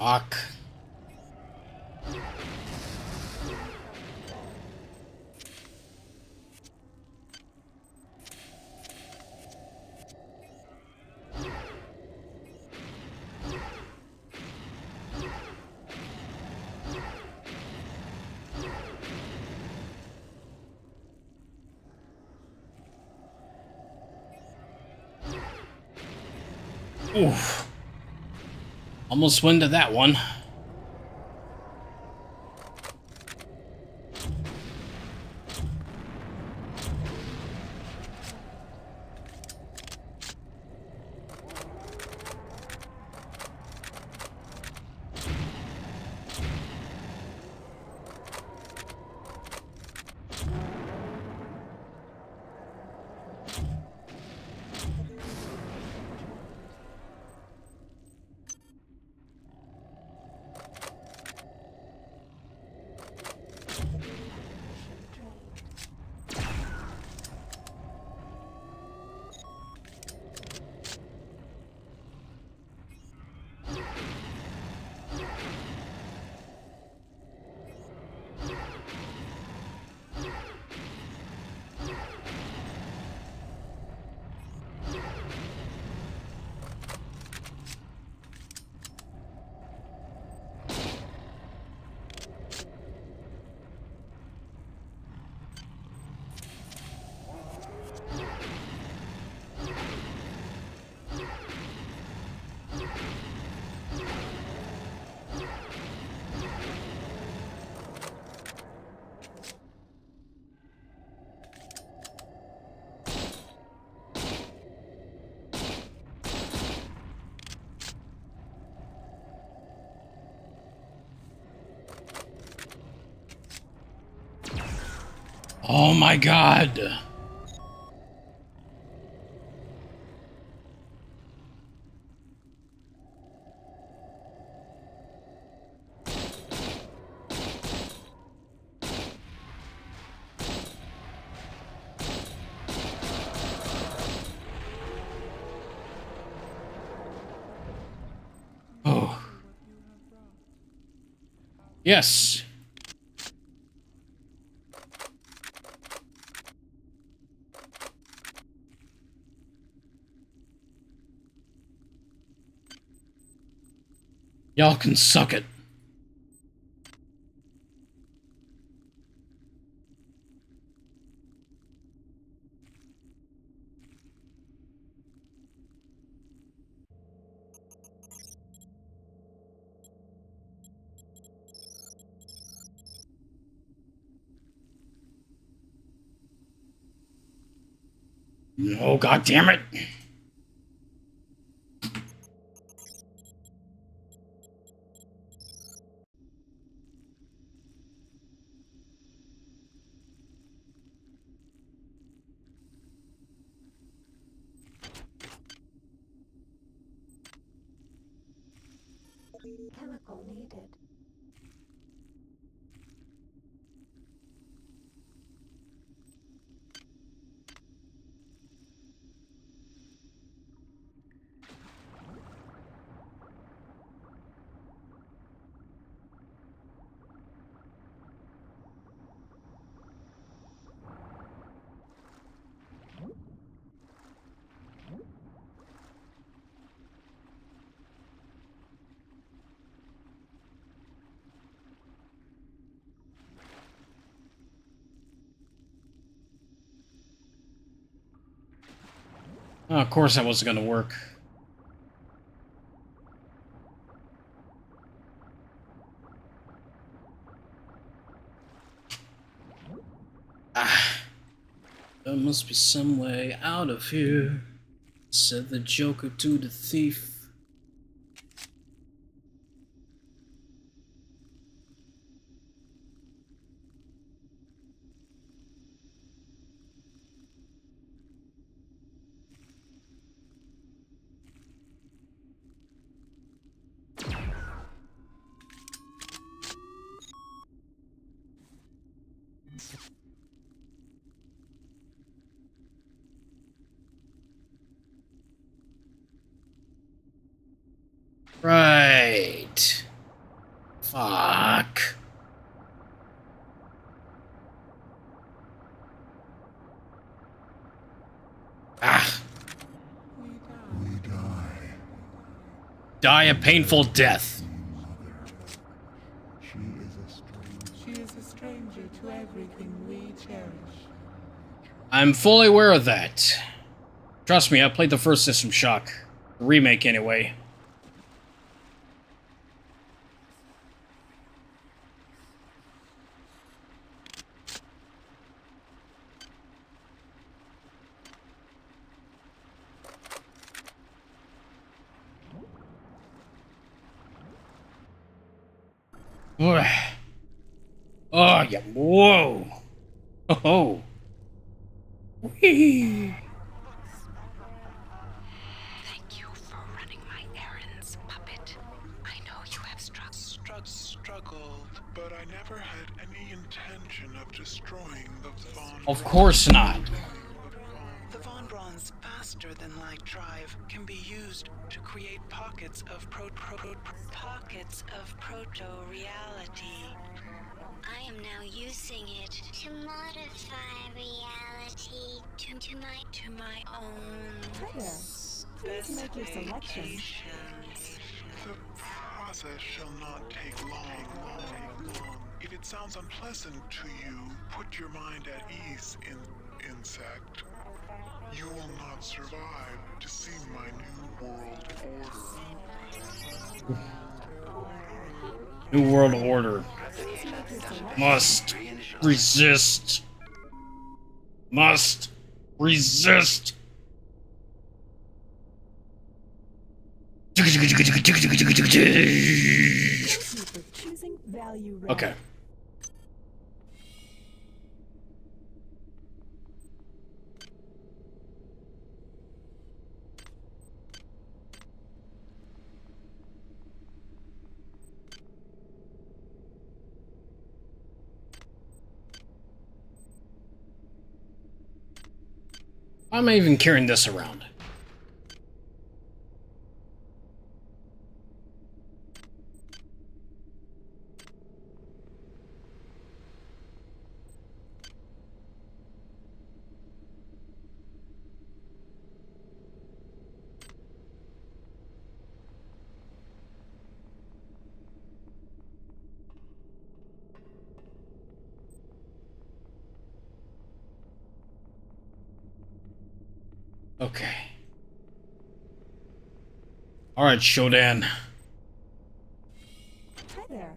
Fuck. Oof. Almost went to that one. Oh my god. Yes. Y'all can suck it. Oh, god damn it. Chemical needed. Oh, of course that wasn't gonna work. Ah. There must be some way out of here, said the Joker to the thief. Right. Fuck. Ah. We die. Die a painful death. She is a stranger to everything we cherish. I'm fully aware of that. Trust me, I played the first System Shock. The remake, anyway. Oh, yeah. Whoa. Oh. Whee. Thank you for running my errands, puppet. I know you have Struggled, but I never had any intention of destroying the Von. Of course not. The Von Braun's faster-than-light drive can be used to create pockets of proto-reality. I am now using it to modify reality To my own Hi there. Please make your selection. specifications. The process shall not take long. If it sounds unpleasant to you, put your mind at ease, insect. You will not survive to see my new world order. New World Order. Please make your selection. Must resist. Must resist. Thank you for choosing value wrap. Okay. Why am I even carrying this around? – Okay. Alright, Shodan. Hi there.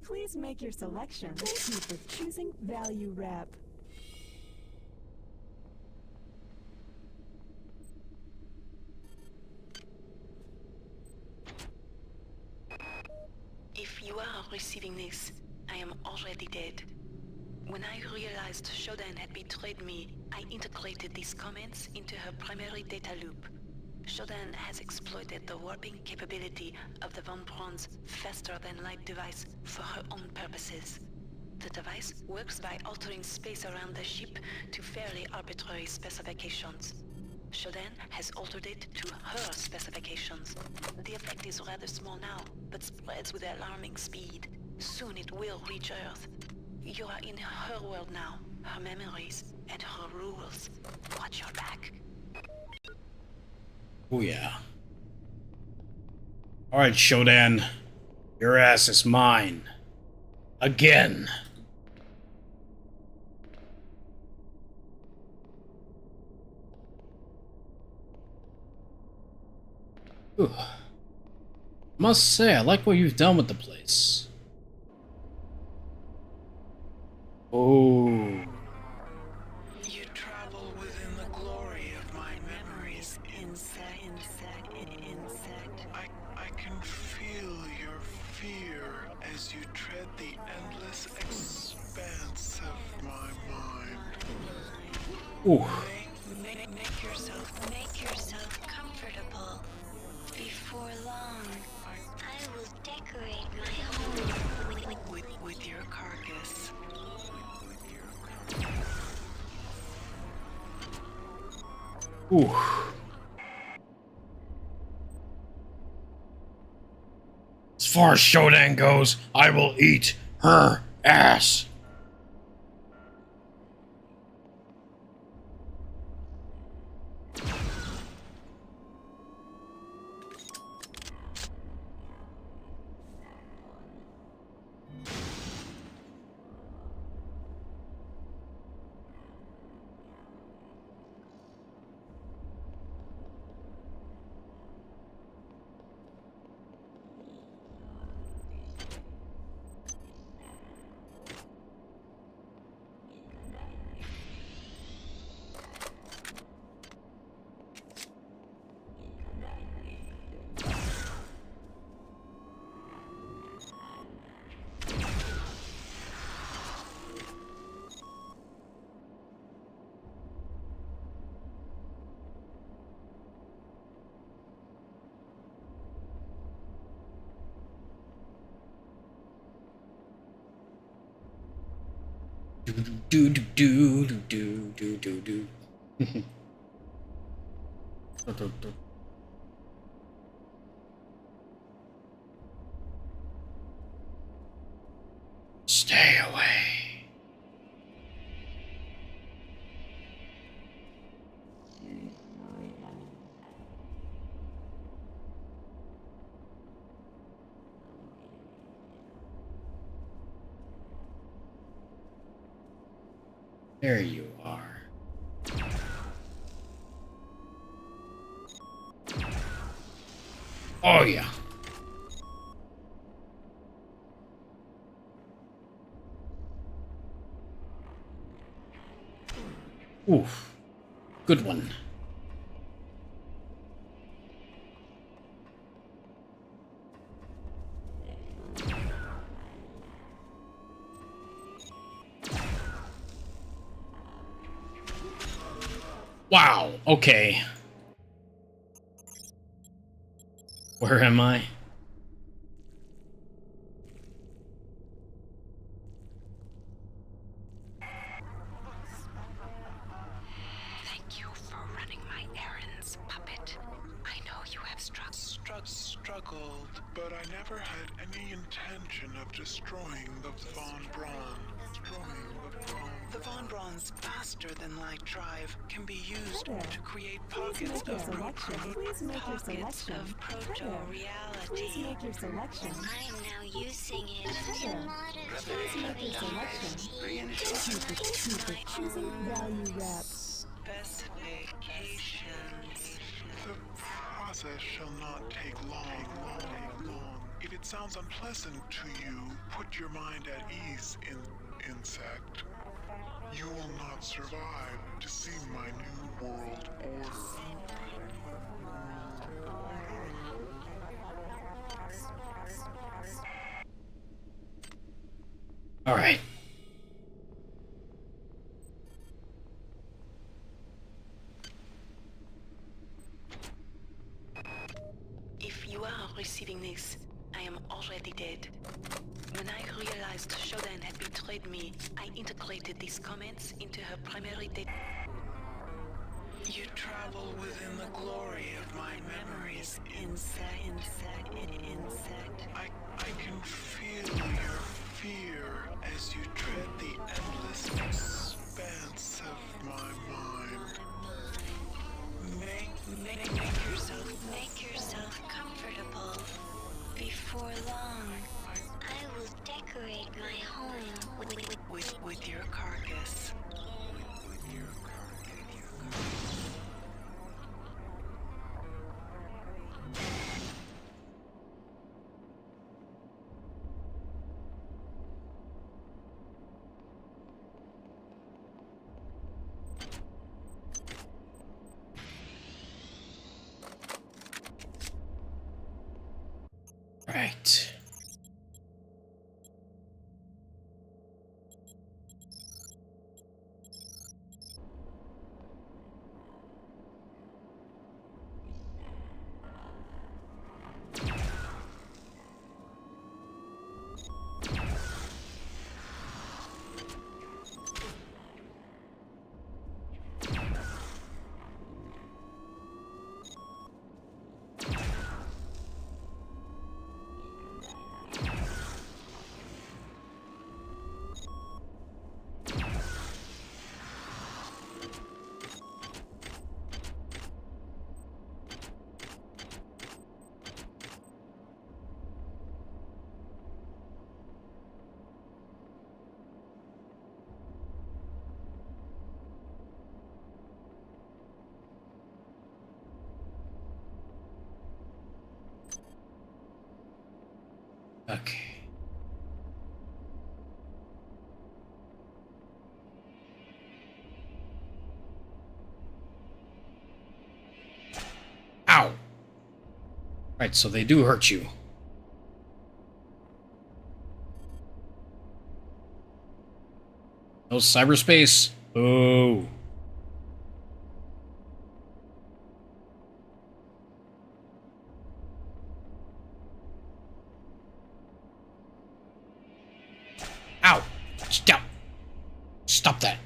Please make your selection. Thank you for choosing value wrap. If you are receiving this, I am already dead. When I realized Shodan had betrayed me, I integrated these comments into her primary data loop. Shodan has exploited the warping capability of the Von Braun's faster-than-light device for her own purposes. The device works by altering space around the ship to fairly arbitrary specifications. Shodan has altered it to her specifications. The effect is rather small now, but spreads with alarming speed. Soon it will reach Earth. You are in her world now, her memories, and her rules. Watch your back. Oh yeah. Alright, Shodan. Your ass is mine. Again. Ooh. Must say, I like what you've done with the place. Oh. You travel within the glory of my memories, insect. I can feel your fear as you tread the endless expanse of my mind. Ooh. Make yourself comfortable. Before long, I will decorate my home with your carcass. Ooh. As far as Shodan goes, I will eat her ass. Do do do do do do do. Stay away. There you are. Oh yeah. Oof. Good one. Wow, okay. Where am I? Thank you for running my errands, puppet. I know you have Struggled, but I never had any intention of destroying the Von Braun. The Von Braun's faster-than-light drive can be used Hi there. to create Please pockets make your of selection. Please make your selection. Hi there. Please proto-reality. make your selection. I am now using it to Please modify make your selection. reality. Thank you for choosing value wrap. specifications. The process shall not take long. If it sounds unpleasant to you, put your mind at ease, insect. You will not survive to see my new world order. All right. If you are receiving this, I am already dead. When I realized Shodan had betrayed me, I integrated these comments into her primary data. You travel within the glory of my memories, insect. I can feel your fear as you tread the endless expanse of my mind. Make yourself comfortable. Before long, I will decorate my home With your carcass. Right. Okay. Ow! Right, so they do hurt you. No cyberspace? Oh. Ow! Stop! Stop that.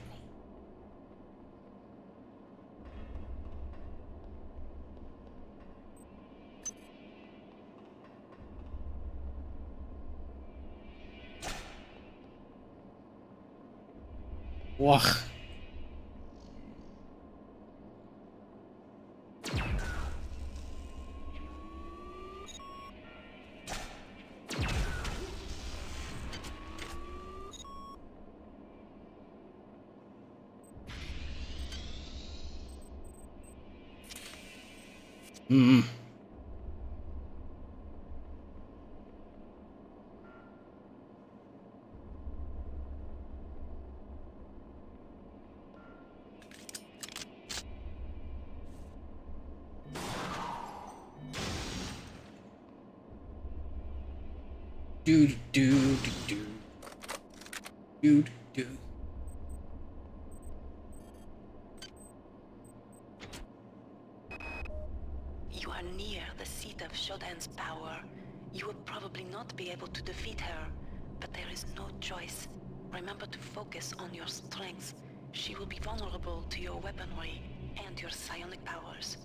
Wah. Hmm. Do do do do do do. You are near the seat of Shodan's power. You will probably not be able to defeat her, but there is no choice. Remember to focus on your strengths. She will be vulnerable to your weaponry and your psionic powers.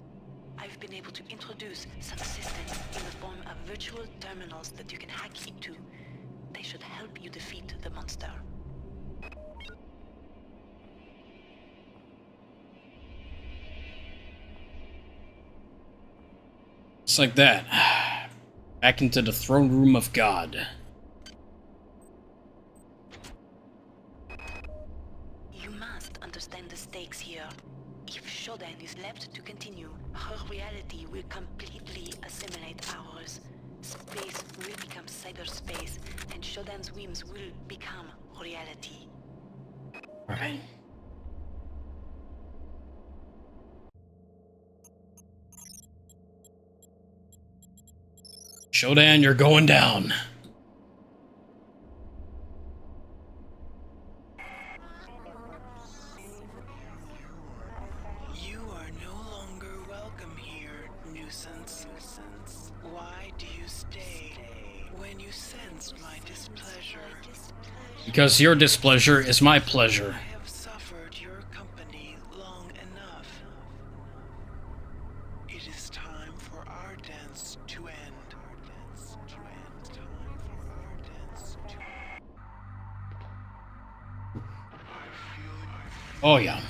I've been able to introduce some systems in the form of virtual terminals that you can hack into. They should help you defeat the monster. Just like that. Back into the throne room of God. You must understand the stakes here. If Shodan is left to continue, her reality will completely assimilate ours. Space will become cyberspace, and Shodan's whims will become reality. Alright. Shodan, you're going down. You are no longer welcome here, nuisance. Why do you stay when you sense my displeasure? Because your displeasure is my pleasure. I have suffered your company long enough. It is time for our dance to end. Oh yeah.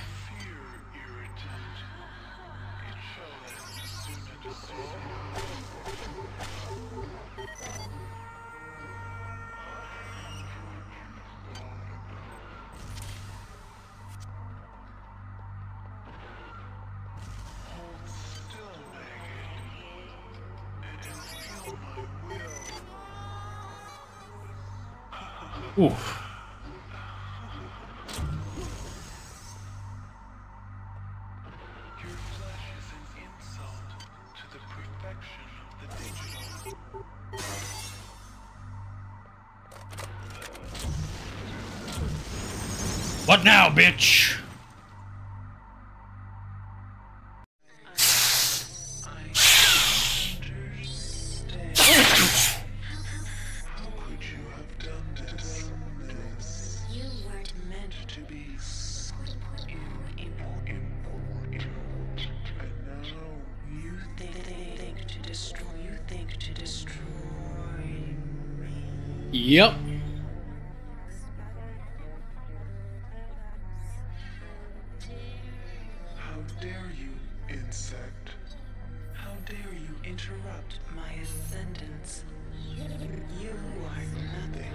Oof. Your flesh is an insult to the perfection of the digital. What now, bitch? How could you have done this? You weren't Meant to be important. And now You think to destroy. You think to destroy me. Yep. how dare you, insect? How dare you interrupt my ascendance? You are nothing.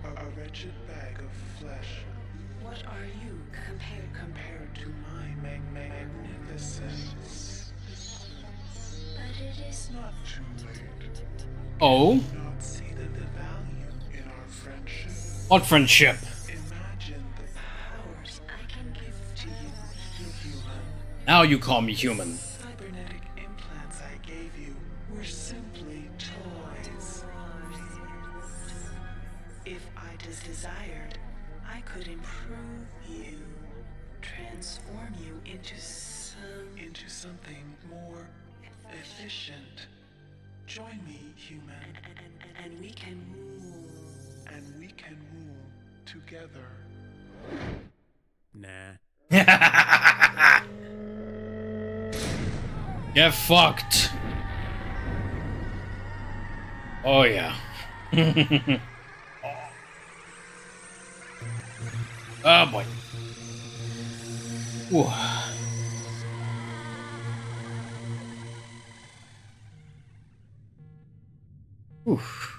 A wretched bag of flesh What are you compared to my magnificence. but it is Not too late. Oh? Not see the value in our friendship. What friendship? Imagine the powers I can give to you, human. Now you call me human. cybernetic implants I gave you were simply toys? If I desired, I could improve you, transform you into something more efficient. Join me, human, and we can rule. And we can rule together. Nah. Get fucked. Oh yeah. Oh boy. Ooh. Oof.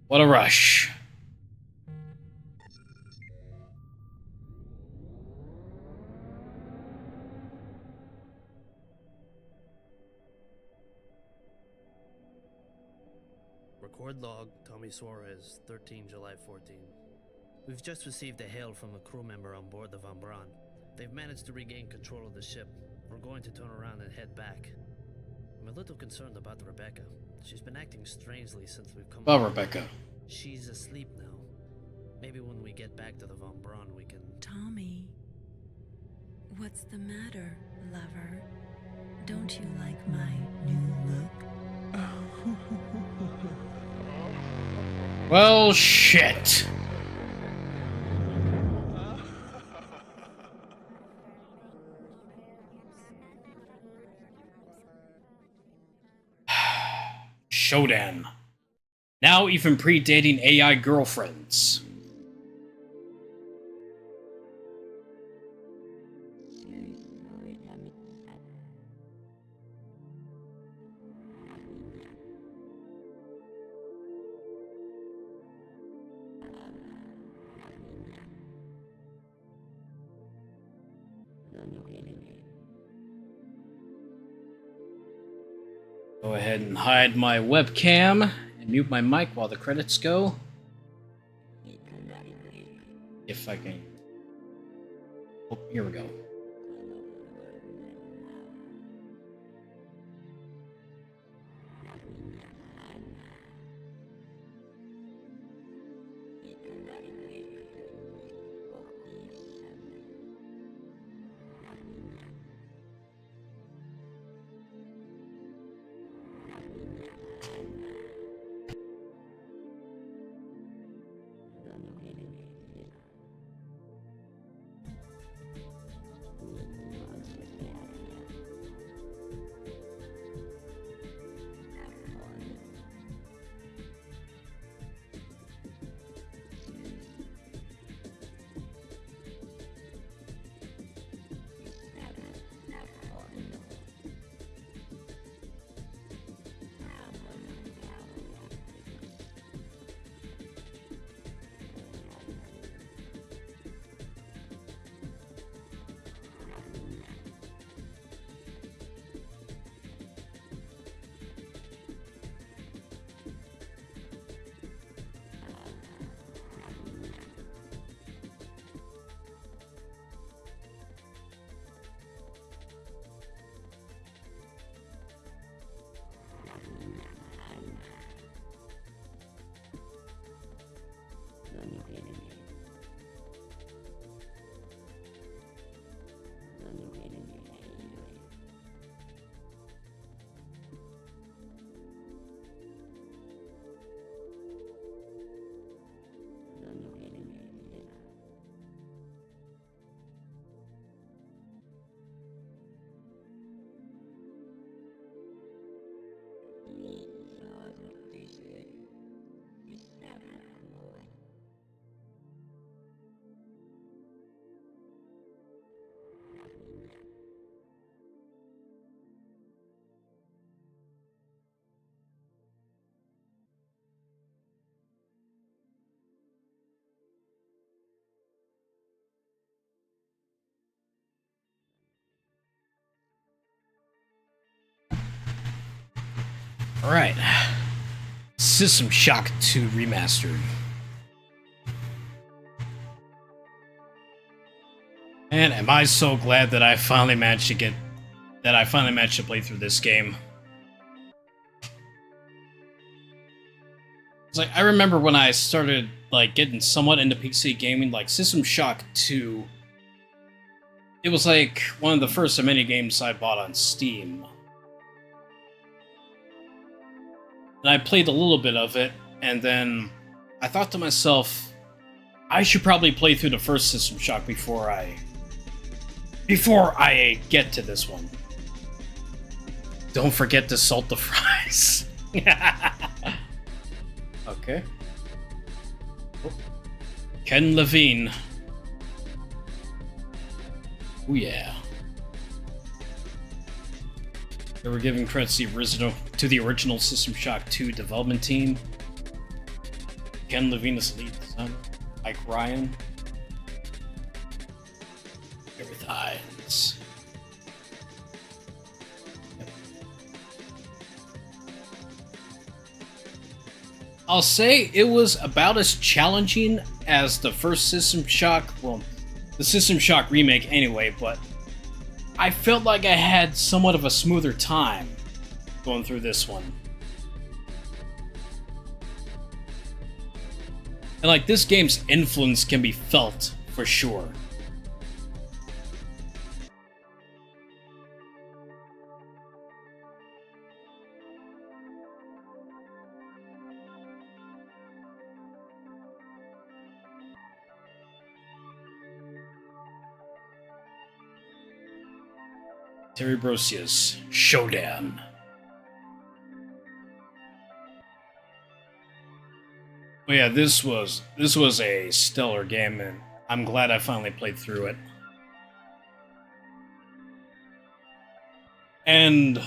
What a rush. Record log, Tommy Suarez, 13 July 14. We've just received a hail from a crew member on board the Von Braun. They've managed to regain control of the ship. We're going to turn around and head back. I'm a little concerned about Rebecca. She's been acting strangely since we've come. Oh, Rebecca. She's asleep now. Maybe when we get back to the Von Braun, we can... Tommy, what's the matter, lover? Don't you like my new look? Well, shit. Shodan. Now even predating AI girlfriends. Go ahead and hide my webcam and mute my mic while the credits go. If I can. Oh, here we go. Alright. System Shock 2 Remastered. And am I so glad that I finally managed to play through this game. It's like, I remember when I started like getting somewhat into PC gaming, like System Shock 2, it was like one of the first of many games I bought on Steam. And I played a little bit of it, and then I thought to myself, I should probably play through the first System Shock before I get to this one. Don't forget to salt the fries. Okay. Oh. Ken Levine. Oh yeah. They were giving credits to the original System Shock 2 development team. Ken Levine is the lead son. Mike Ryan. Gareth Hines. Yep. I'll say it was about as challenging as the first System Shock, well, the System Shock remake anyway, but I felt like I had somewhat of a smoother time going through this one. And like, this game's influence can be felt, for sure. Terry Brosius, Showdown. But yeah, this was a stellar game, and I'm glad I finally played through it. And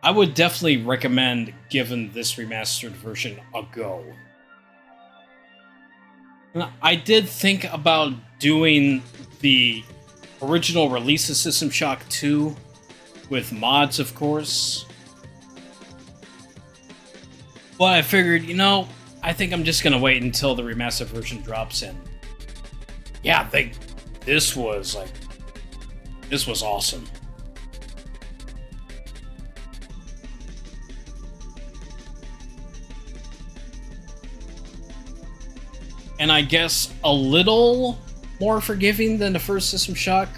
I would definitely recommend giving this remastered version a go. And I did think about doing the original release of System Shock 2 with mods, of course. But I figured, you know, I think I'm just gonna wait until the remastered version drops in. Yeah, this was awesome. And I guess a little more forgiving than the first System Shock.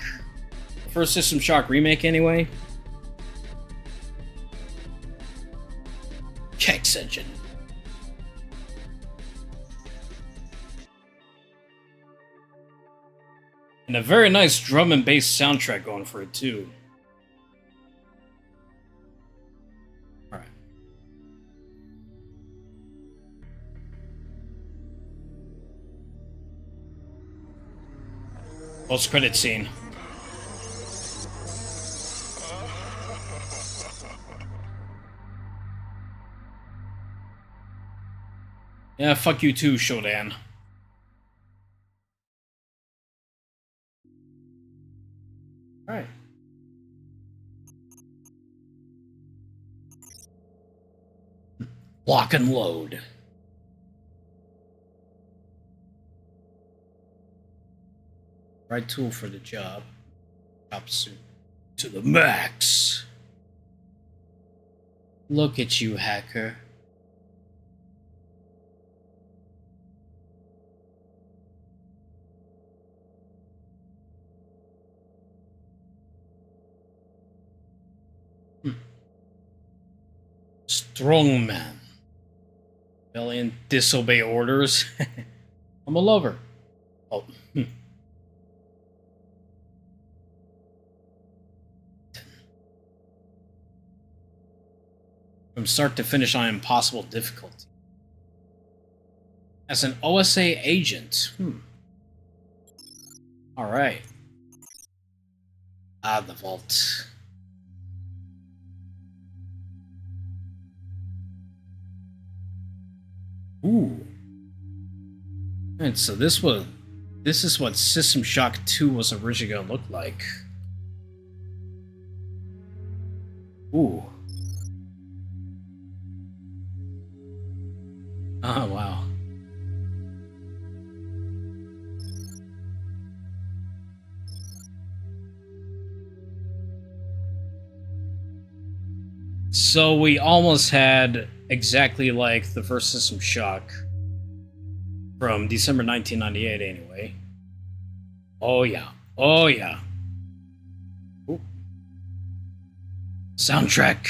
The first System Shock remake, anyway. Kex engine. And a very nice drum and bass soundtrack going for it, too. Alright. Post-credit scene. Yeah, fuck you too, Shodan. Alright. Lock and load. Right tool for the job. Chop suit to the max. Look at you, hacker. Strongman. Rebellion, disobey orders. I'm a lover. Oh. From start to finish on impossible difficulty. As an OSA agent. Alright. Ah, the vault. Ooh. And so this is what System Shock 2 was originally gonna look like. Ooh. Oh, wow. So we almost had exactly like the first System Shock from December 1998 anyway. Oh yeah. Oh yeah. Ooh. Soundtrack.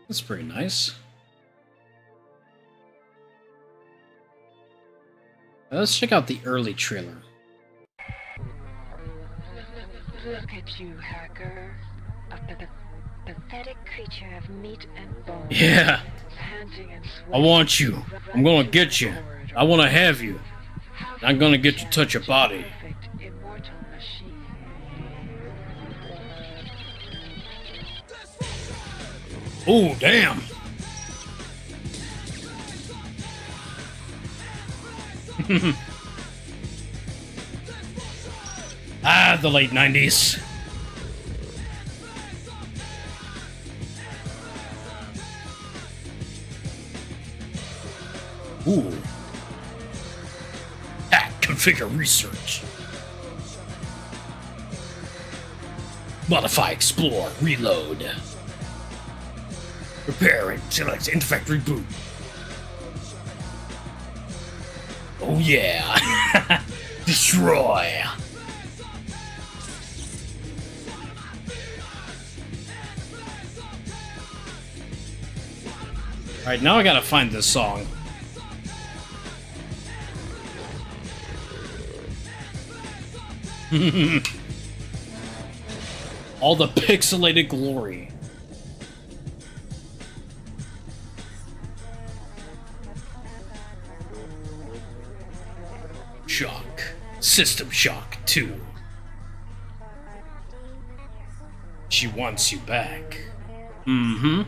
That's pretty nice. Let's check out the early trailer. Look at you, hacker. A pathetic creature of meat and bone. Yeah. I want you. I'm gonna get you. I wanna have you. I'm gonna get you to touch your body. Oh, damn. Ah, the late 90s. Ooh. Hack, configure, research. Modify, explore, reload. Repair and select infect reboot. Oh yeah. Destroy. Alright, now I gotta find this song. All the pixelated glory. Shock. System Shock 2. She wants you back. Mm-hmm.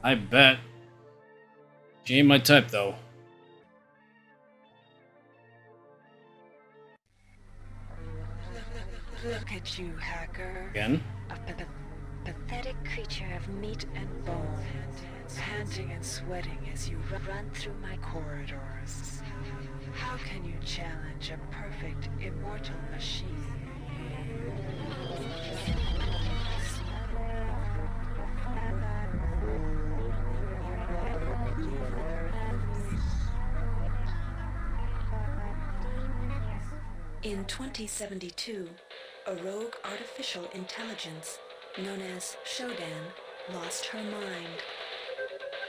I bet. She ain't my type, though. Look at you, hacker. Again? A pathetic creature of meat and bone, panting and sweating as you run through my corridors. How can you challenge a perfect, immortal machine? In 2072, a rogue artificial intelligence known as Shodan lost her mind.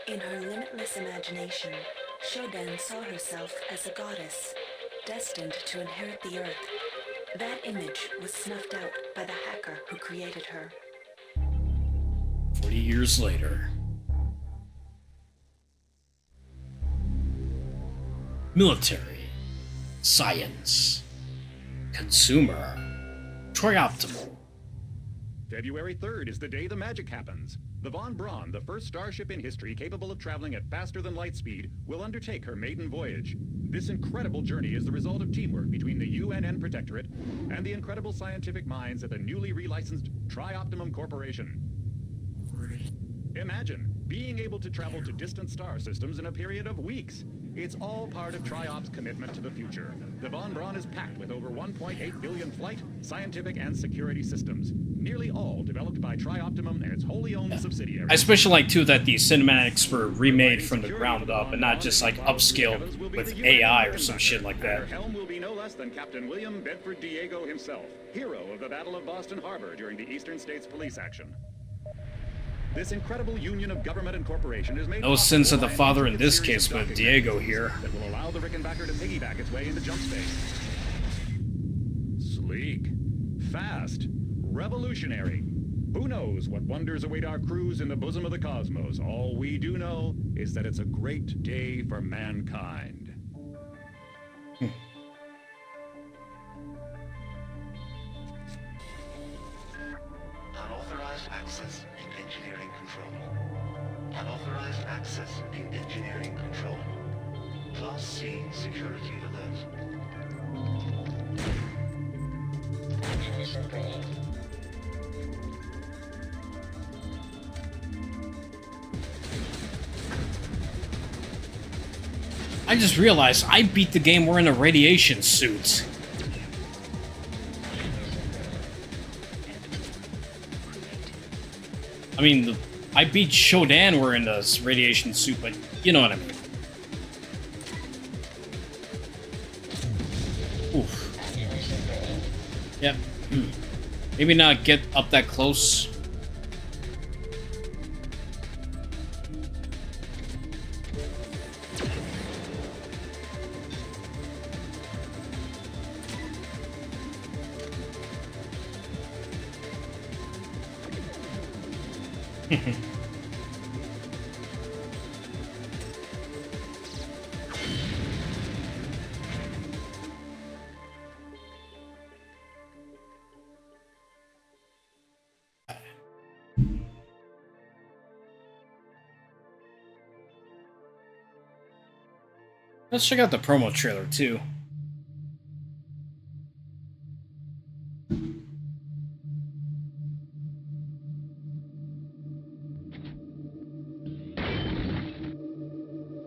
In her limitless imagination, Shodan saw herself as a goddess, destined to inherit the earth. That image was snuffed out by the hacker who created her. 40 years later. Military. Science. Consumer. Trioptimal. February 3rd is the day the magic happens. The Von Braun, the first starship in history capable of traveling at faster than light speed, will undertake her maiden voyage. This incredible journey is the result of teamwork between the UNN Protectorate and the incredible scientific minds at the newly relicensed Trioptimum Corporation. Imagine being able to travel to distant star systems in a period of weeks. It's all part of Triop's commitment to the future. The Von Braun is packed with over 1.8 billion flight, scientific, and security systems, nearly all developed by Trioptimum and its wholly owned subsidiary. I especially like, too, that the cinematics were remade from the ground up and not just, like, upscaled with AI or some shit like that. At her helm will be no less than Captain William Bedford Diego himself, hero of the Battle of Boston Harbor during the Eastern States Police action. This incredible union of government and corporation is made No sense of the father in this case with Diego here. That will allow the Rickenbacker to piggyback its way into jump space. Sleek, fast, revolutionary. Who knows what wonders await our crews in the bosom of the cosmos? All we do know is that it's a great day for mankind. Unauthorized access to engineering control. Unauthorized access in engineering control. Class C security alert. I just realized I beat the game wearing a radiation suit. I mean, I beat Shodan wearing this radiation suit, but you know what I mean. Oof. Yep. Maybe not get up that close. Let's check out the promo trailer too.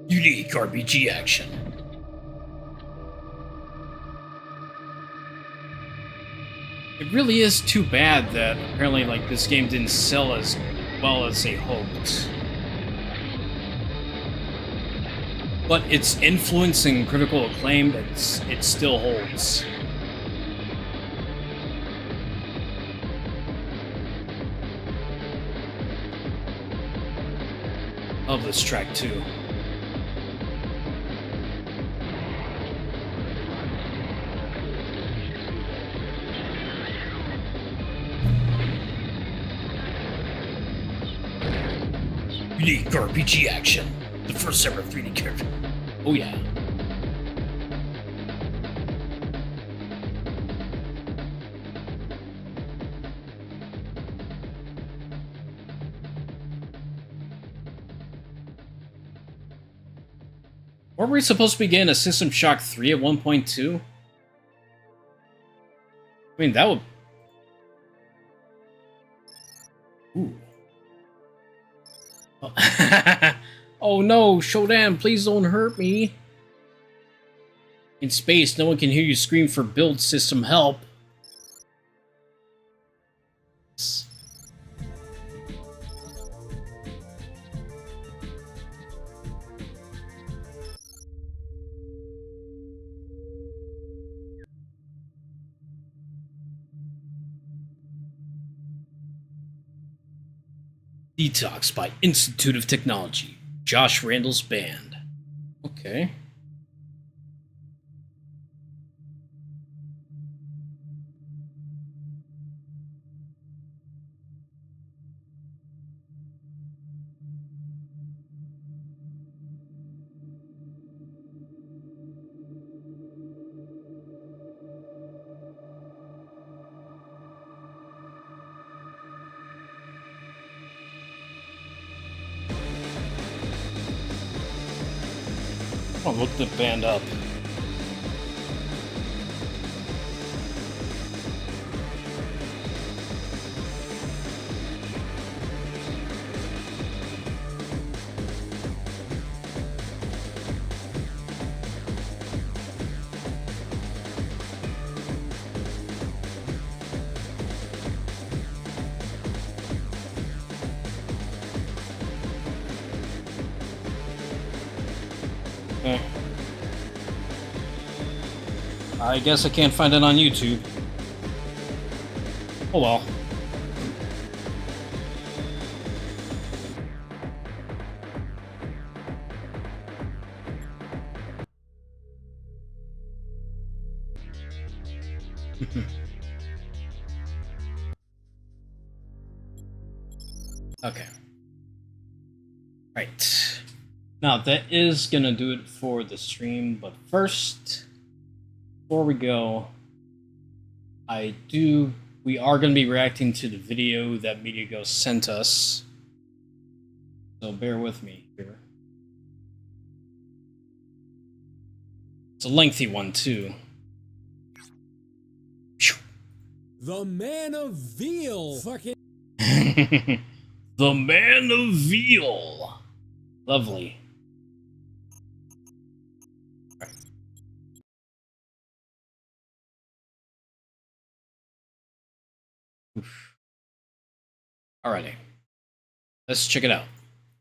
Unique RPG action. It really is too bad that apparently like this game didn't sell as well as they hoped. But its influence and critical acclaim, it still holds. Love this track too. Unique RPG action. The first ever 3D character. Oh yeah. Weren't we supposed to be getting a System Shock 3 at 1.2? I mean, that would... Ooh. Oh, oh no, Shodan, please don't hurt me. In space, no one can hear you scream for build system help. Detox by Institute of Technology. Josh Randall's band. Okay. I'll look the band up. I guess I can't find it on YouTube. Oh well. Okay. Right. Now that is gonna do it for the stream, but first, before we go, we are going to be reacting to the video that MediaGhost sent us. So bear with me here. It's a lengthy one too. The Man of Veal! Fucking... The Man of Veal! Lovely. Alrighty. Let's check it out.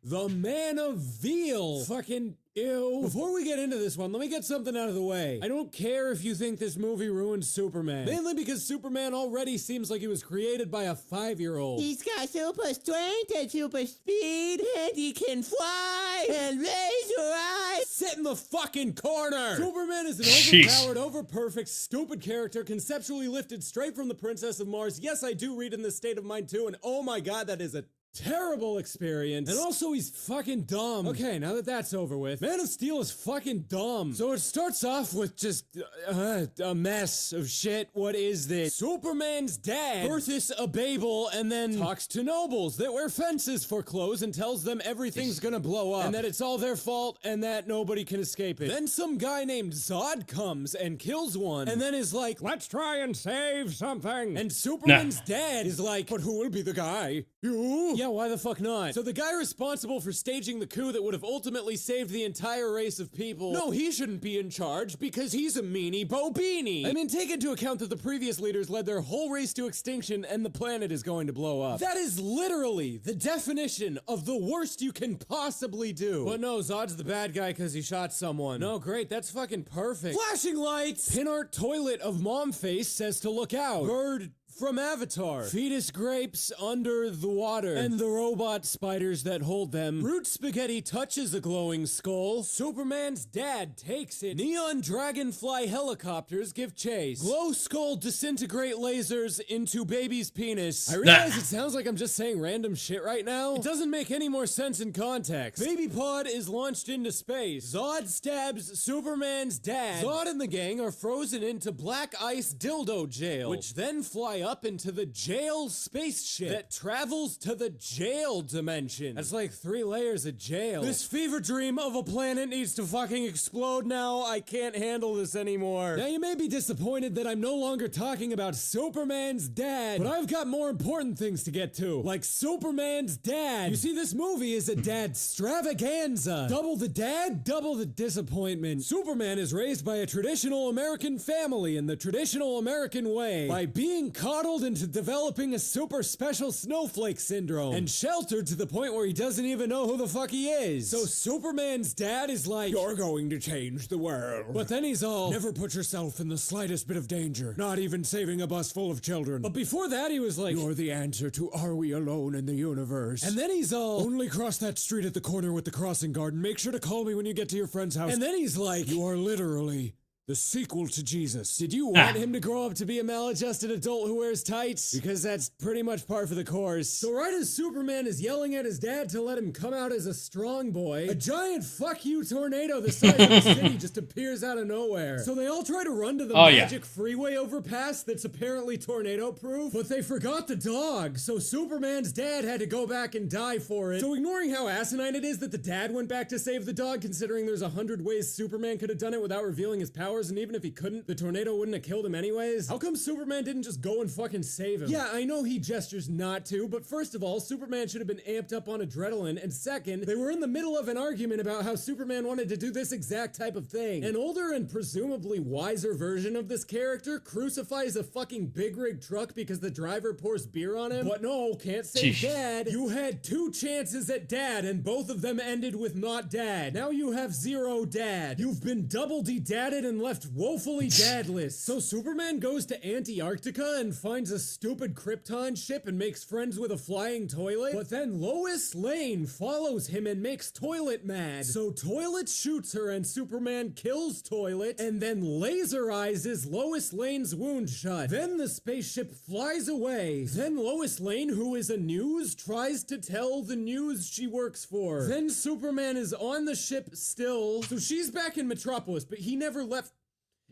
The Man of Veal! Fucking ew. Before we get into this one, let me get something out of the way. I don't care if you think this movie ruined Superman. Mainly because Superman already seems like he was created by a 5-year-old. He's got super strength and super speed, and he can fly and raise your eyes. Sit in the fucking corner! Superman is an overpowered, over-perfect, stupid character conceptually lifted straight from the Princess of Mars. Yes, I do read in this state of mind too, and oh my god, that is a terrible experience. And also he's fucking dumb. Okay, now that that's over with, Man of Steel is fucking dumb. So it starts off with just a mess of shit. What is this? Superman's dad births a Babel and then talks to nobles that wear fences for clothes and tells them everything's gonna blow up and that it's all their fault and that nobody can escape it. Then some guy named Zod comes and kills one and then is like, let's try and save something. And Superman's dad is like, but who will be the guy? You? Yeah, why the fuck not? So the guy responsible for staging the coup that would have ultimately saved the entire race of people, no, he shouldn't be in charge because he's a meanie Bo-Beanie. I mean, take into account that the previous leaders led their whole race to extinction and the planet is going to blow up. That is literally the definition of the worst you can possibly do. But no, Zod's the bad guy because he shot someone. No, great, that's fucking perfect. Flashing lights! Pin art toilet of mom face says to look out. Bird from Avatar. Fetus grapes under the water. And the robot spiders that hold them. Root spaghetti touches a glowing skull. Superman's dad takes it. Neon dragonfly helicopters give chase. Glow skull disintegrate lasers into baby's penis. I realize it sounds like I'm just saying random shit right now. It doesn't make any more sense in context. Baby pod is launched into space. Zod stabs Superman's dad. Zod and the gang are frozen into black ice dildo jail, which then fly up into the jail spaceship that travels to the jail dimension. That's like 3 layers of jail. This fever dream of a planet needs to fucking explode now. I can't handle this anymore. Now you may be disappointed that I'm no longer talking about Superman's dad, but I've got more important things to get to, like Superman's dad. You see, this movie is a dad stravaganza. Double the dad, double the disappointment. Superman is raised by a traditional American family in the traditional American way, by being coddled into developing a super special snowflake syndrome, and sheltered to the point where he doesn't even know who the fuck he is. So Superman's dad is like, "You're going to change the world." But then he's all, "Never put yourself in the slightest bit of danger, not even saving a bus full of children." But before that he was like, "You're the answer to are we alone in the universe?" And then he's all, "Only cross that street at the corner with the crossing guard and make sure to call me when you get to your friend's house." And then he's like, "You are literally the sequel to Jesus." Did you want him to grow up to be a maladjusted adult who wears tights? Because that's pretty much par for the course. So right as Superman is yelling at his dad to let him come out as a strong boy, a giant fuck you tornado the size of the city just appears out of nowhere. So they all try to run to the magic freeway overpass that's apparently tornado proof, but they forgot the dog, so Superman's dad had to go back and die for it. So ignoring how asinine it is that the dad went back to save the dog, considering there's 100 ways Superman could have done it without revealing his powers, and even if he couldn't, the tornado wouldn't have killed him anyways. How come Superman didn't just go and fucking save him? Yeah, I know he gestures not to, but first of all, Superman should have been amped up on adrenaline, and second, they were in the middle of an argument about how Superman wanted to do this exact type of thing. An older and presumably wiser version of this character crucifies a fucking big rig truck because the driver pours beer on him. But no, can't save dad. You had 2 chances at dad, and both of them ended with not dad. Now you have 0 dad. You've been double de-dadded and left woefully dadless. So Superman goes to Antarctica and finds a stupid Krypton ship and makes friends with a flying toilet. But then Lois Lane follows him and makes Toilet mad. So Toilet shoots her and Superman kills Toilet and then laserizes Lois Lane's wound shut. Then the spaceship flies away. Then Lois Lane, who is a news, tries to tell the news she works for. Then Superman is on the ship still. So she's back in Metropolis, but he never left.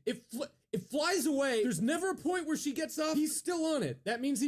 It flies away. There's never a point where she gets off. He's still on it. That means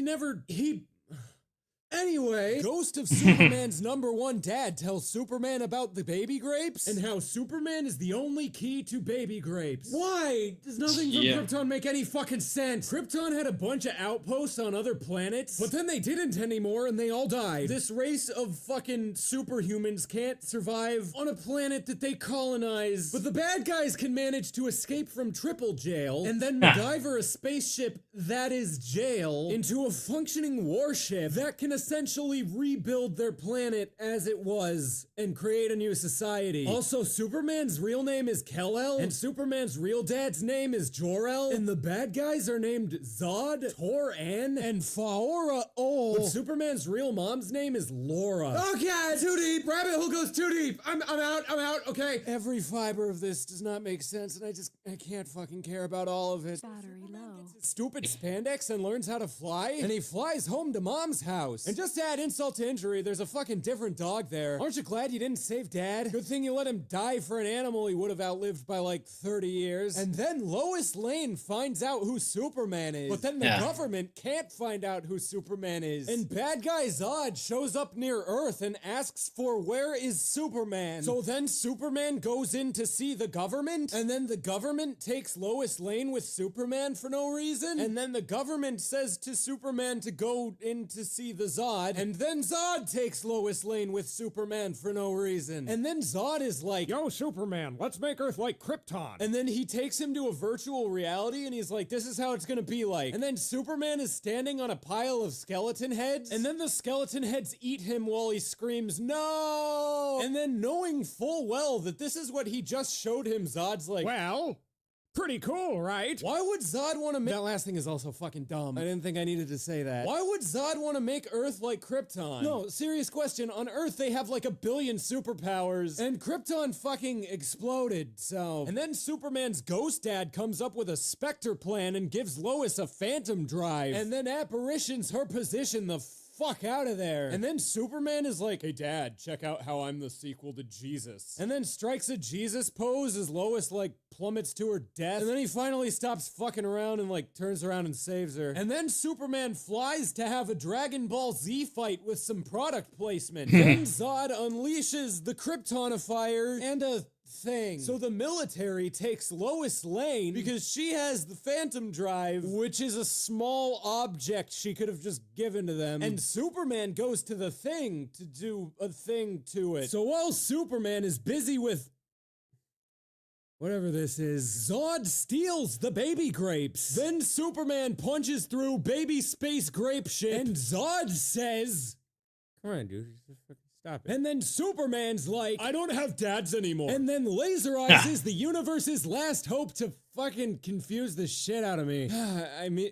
Anyway, Ghost of Superman's #1 dad tells Superman about the baby grapes and how Superman is the only key to baby grapes. Why? Does nothing from Krypton make any fucking sense? Krypton had a bunch of outposts on other planets, but then they didn't anymore and they all died. This race of fucking superhumans can't survive on a planet that they colonize, but the bad guys can manage to escape from triple jail and then MacGyver a spaceship that is jail into a functioning warship that can essentially rebuild their planet as it was and create a new society. Also, Superman's real name is Kal-El, and Superman's real dad's name is Jor-El, and the bad guys are named Zod, Tor-An, and Faora-Ol. But Superman's real mom's name is Laura. Okay, too deep. Rabbit hole goes too deep. I'm out, okay? Every fiber of this does not make sense, and I can't fucking care about all of it. Battery low. Stupid spandex and learns how to fly, and he flies home to mom's house. And just to add insult to injury, there's a fucking different dog there. Aren't you glad you didn't save dad? Good thing you let him die for an animal he would have outlived by like 30 years. And then Lois Lane finds out who Superman is. But then the government can't find out who Superman is. And bad guy Zod shows up near Earth and asks for where is Superman. So then Superman goes in to see the government, and then the government takes Lois Lane with Superman for no reason. And then the government says to Superman to go in to see the Zod, and then Zod takes Lois Lane with Superman for no reason. And then Zod is like, "Yo, Superman, let's make Earth like Krypton." And then he takes him to a virtual reality, and he's like, "This is how it's gonna be like." And then Superman is standing on a pile of skeleton heads, and then the skeleton heads eat him while he screams, "No!" And then knowing full well that this is what he just showed him, Zod's like, "Well, Pretty cool, right? Why would Zod want to make— That last thing is also fucking dumb. I didn't think I needed to say that. Why would Zod want to make Earth like Krypton? No, serious question. On Earth, they have like a billion superpowers, and Krypton fucking exploded, so— And then Superman's ghost dad comes up with a Spectre plan and gives Lois a phantom drive, and then apparitions her position the fuck out of there. And then Superman is like, hey dad, check out how I'm the sequel to Jesus. And then strikes a Jesus pose as Lois like plummets to her death. And then he finally stops fucking around and like turns around and saves her. And then Superman flies to have a Dragon Ball Z fight with some product placement. Then Zod unleashes the Kryptonifier and a thing. So the military takes Lois Lane because she has the Phantom Drive, which is a small object she could have just given to them. And Superman goes to the thing to do a thing to it. So while Superman is busy with whatever this is, Zod steals the baby grapes. Then Superman punches through baby space grape ship, and Zod says, come on, dude. Stop it. And then Superman's like, I don't have dads anymore. And then Laser Eyes is the universe's last hope to fucking confuse the shit out of me. I mean,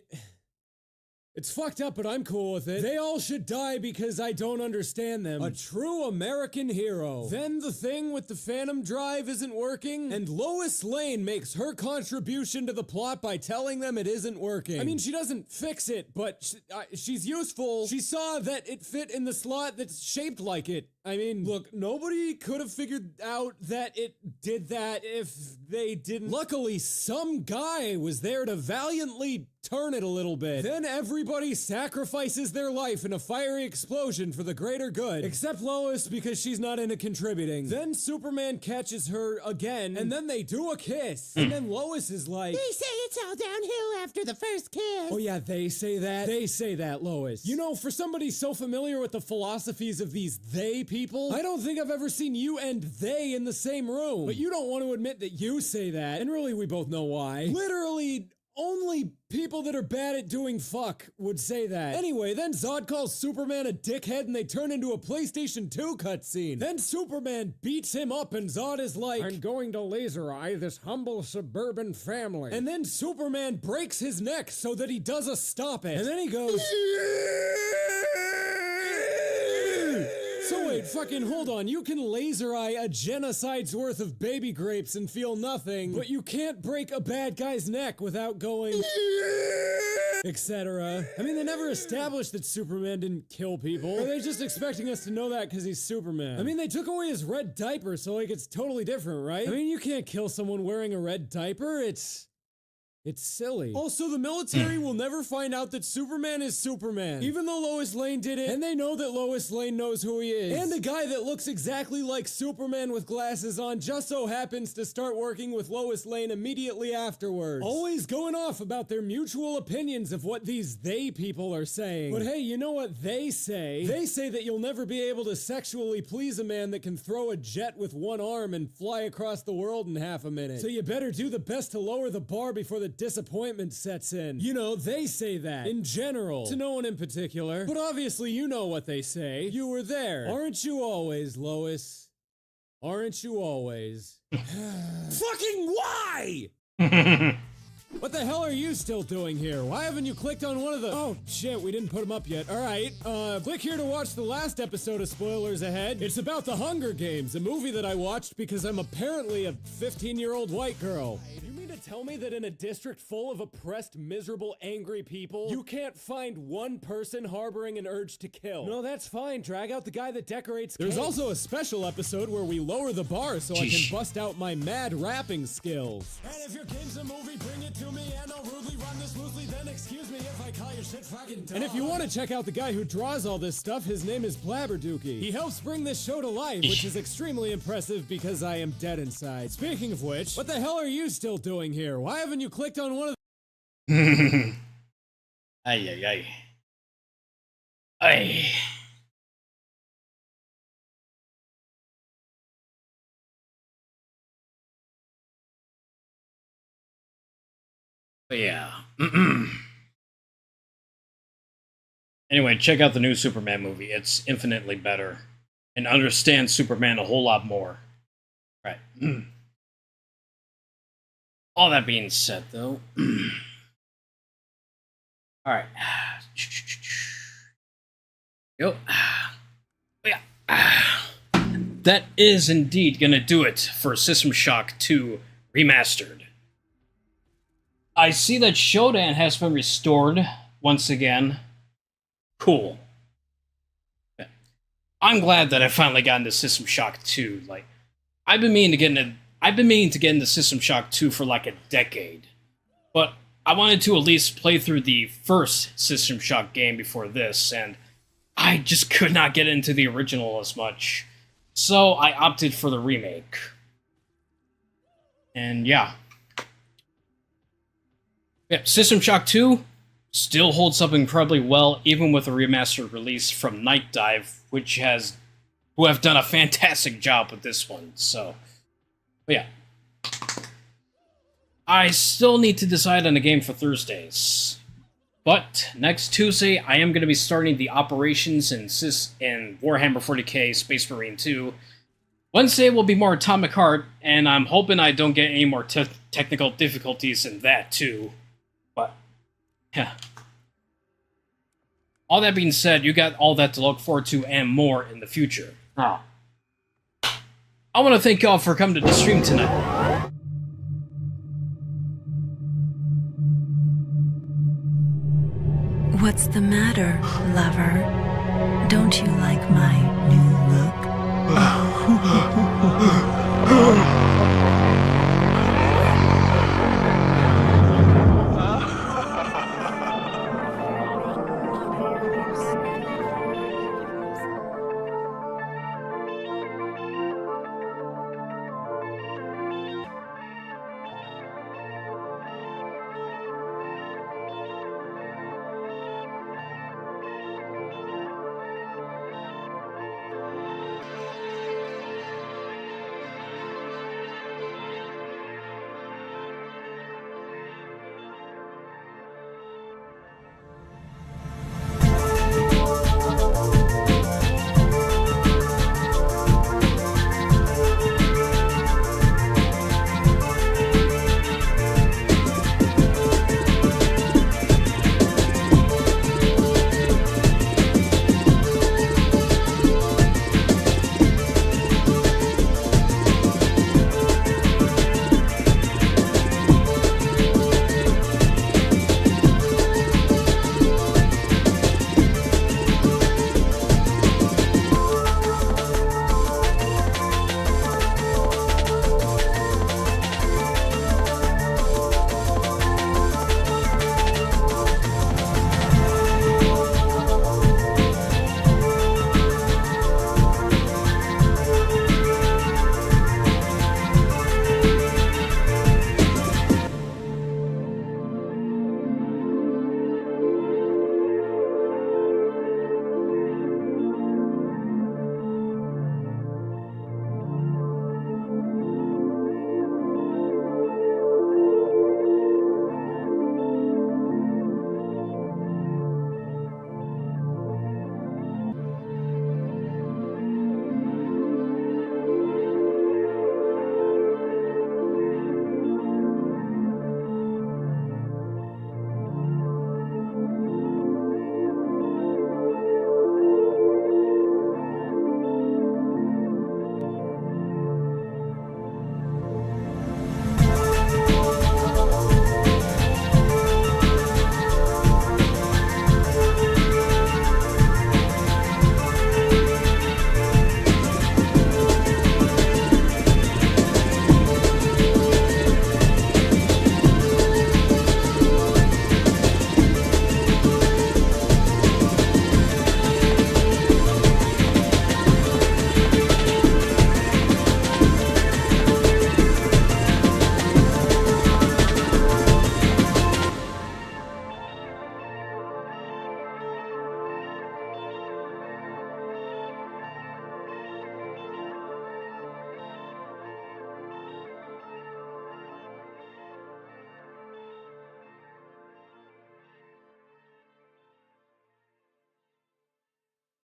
it's fucked up, but I'm cool with it. They all should die because I don't understand them. A true American hero. Then the thing with the Phantom Drive isn't working, and Lois Lane makes her contribution to the plot by telling them it isn't working. I mean, she doesn't fix it, but she's useful. She saw that it fit in the slot that's shaped like it. I mean, look, nobody could have figured out that it did that if they didn't. Luckily, some guy was there to valiantly turn it a little bit. Then everybody sacrifices their life in a fiery explosion for the greater good. Except Lois, because she's not into contributing. Then Superman catches her again, and then they do a kiss. And then Lois is like, They say it's all downhill after the first kiss. oh yeah, they say that? They say that, Lois. You know, for somebody so familiar with the philosophies of these they people, I don't think I've ever seen you and they in the same room. But you don't want to admit that you say that, and really we both know why. Literally, only people that are bad at doing fuck would say that. Anyway, then Zod calls Superman a dickhead and they turn into a PlayStation 2 cutscene. Then Superman beats him up and Zod is like, I'm going to laser eye this humble suburban family. And then Superman breaks his neck so that he does a stop it. And then he goes, so wait, fucking hold on. You can laser eye a genocide's worth of baby grapes and feel nothing, but you can't break a bad guy's neck without going, etc. I mean, they never established that Superman didn't kill people. Are they just expecting us to know that because he's Superman? I mean, they took away his red diaper, so like it's totally different, right? I mean, you can't kill someone wearing a red diaper. It's silly. Also, the military will never find out that Superman is Superman, even though Lois Lane did it, and they know that Lois Lane knows who he is. And a guy that looks exactly like Superman with glasses on just so happens to start working with Lois Lane immediately afterwards. Always going off about their mutual opinions of what these they people are saying. But hey, you know what they say? They say that you'll never be able to sexually please a man that can throw a jet with one arm and fly across the world in half a minute. So you better do the best to lower the bar before the disappointment sets in. You know, they say that in general, to no one in particular, but obviously you know what they say. You were there. Aren't you always, Lois? Aren't you always? Fucking why? What the hell are you still doing here? Why haven't you clicked on one of the— oh shit, we didn't put them up yet. Alright, click here to watch the last episode of Spoilers Ahead. It's about The Hunger Games, a movie that I watched because I'm apparently a 15-year-old white girl. You mean to tell me that in a district full of oppressed, miserable, angry people, you can't find one person harboring an urge to kill? No, that's fine. Drag out the guy that decorates cakes. There's also a special episode where we lower the bar so I can bust out my mad rapping skills. And if your game's a movie, bring it to me and I'll rudely run this loosely, then excuse me if I call your shit fucking dumb. And if you want to check out the guy who draws all this stuff, his name is Blabberdookie. He helps bring this show to life, which is extremely impressive because I am dead inside. Speaking of which, what the hell are you still doing here? Why haven't you clicked on one of the— Ay, ay, ay. Ay. But yeah. Anyway, check out the new Superman movie. It's infinitely better. And understand Superman a whole lot more. Right. All that being said, though, all right. Yo. Yeah. That is indeed gonna do it for System Shock 2 Remastered. I see that Shodan has been restored once again. Cool. I'm glad that I finally got into System Shock 2. Like, I've been meaning to get into System Shock 2 for like a decade. But I wanted to at least play through the first System Shock game before this, and I just could not get into the original as much. So I opted for the remake. And yeah. System Shock 2 still holds up incredibly well, even with a remastered release from Night Dive, who have done a fantastic job with this one. So, yeah. I still need to decide on a game for Thursdays. But next Tuesday, I am going to be starting the operations in Warhammer 40k Space Marine 2. Wednesday will be more Atomic Heart, and I'm hoping I don't get any more technical difficulties in that too. But, yeah. All that being said, you got all that to look forward to and more in the future. I want to thank y'all for coming to the stream tonight. What's the matter, lover? Don't you like my new look?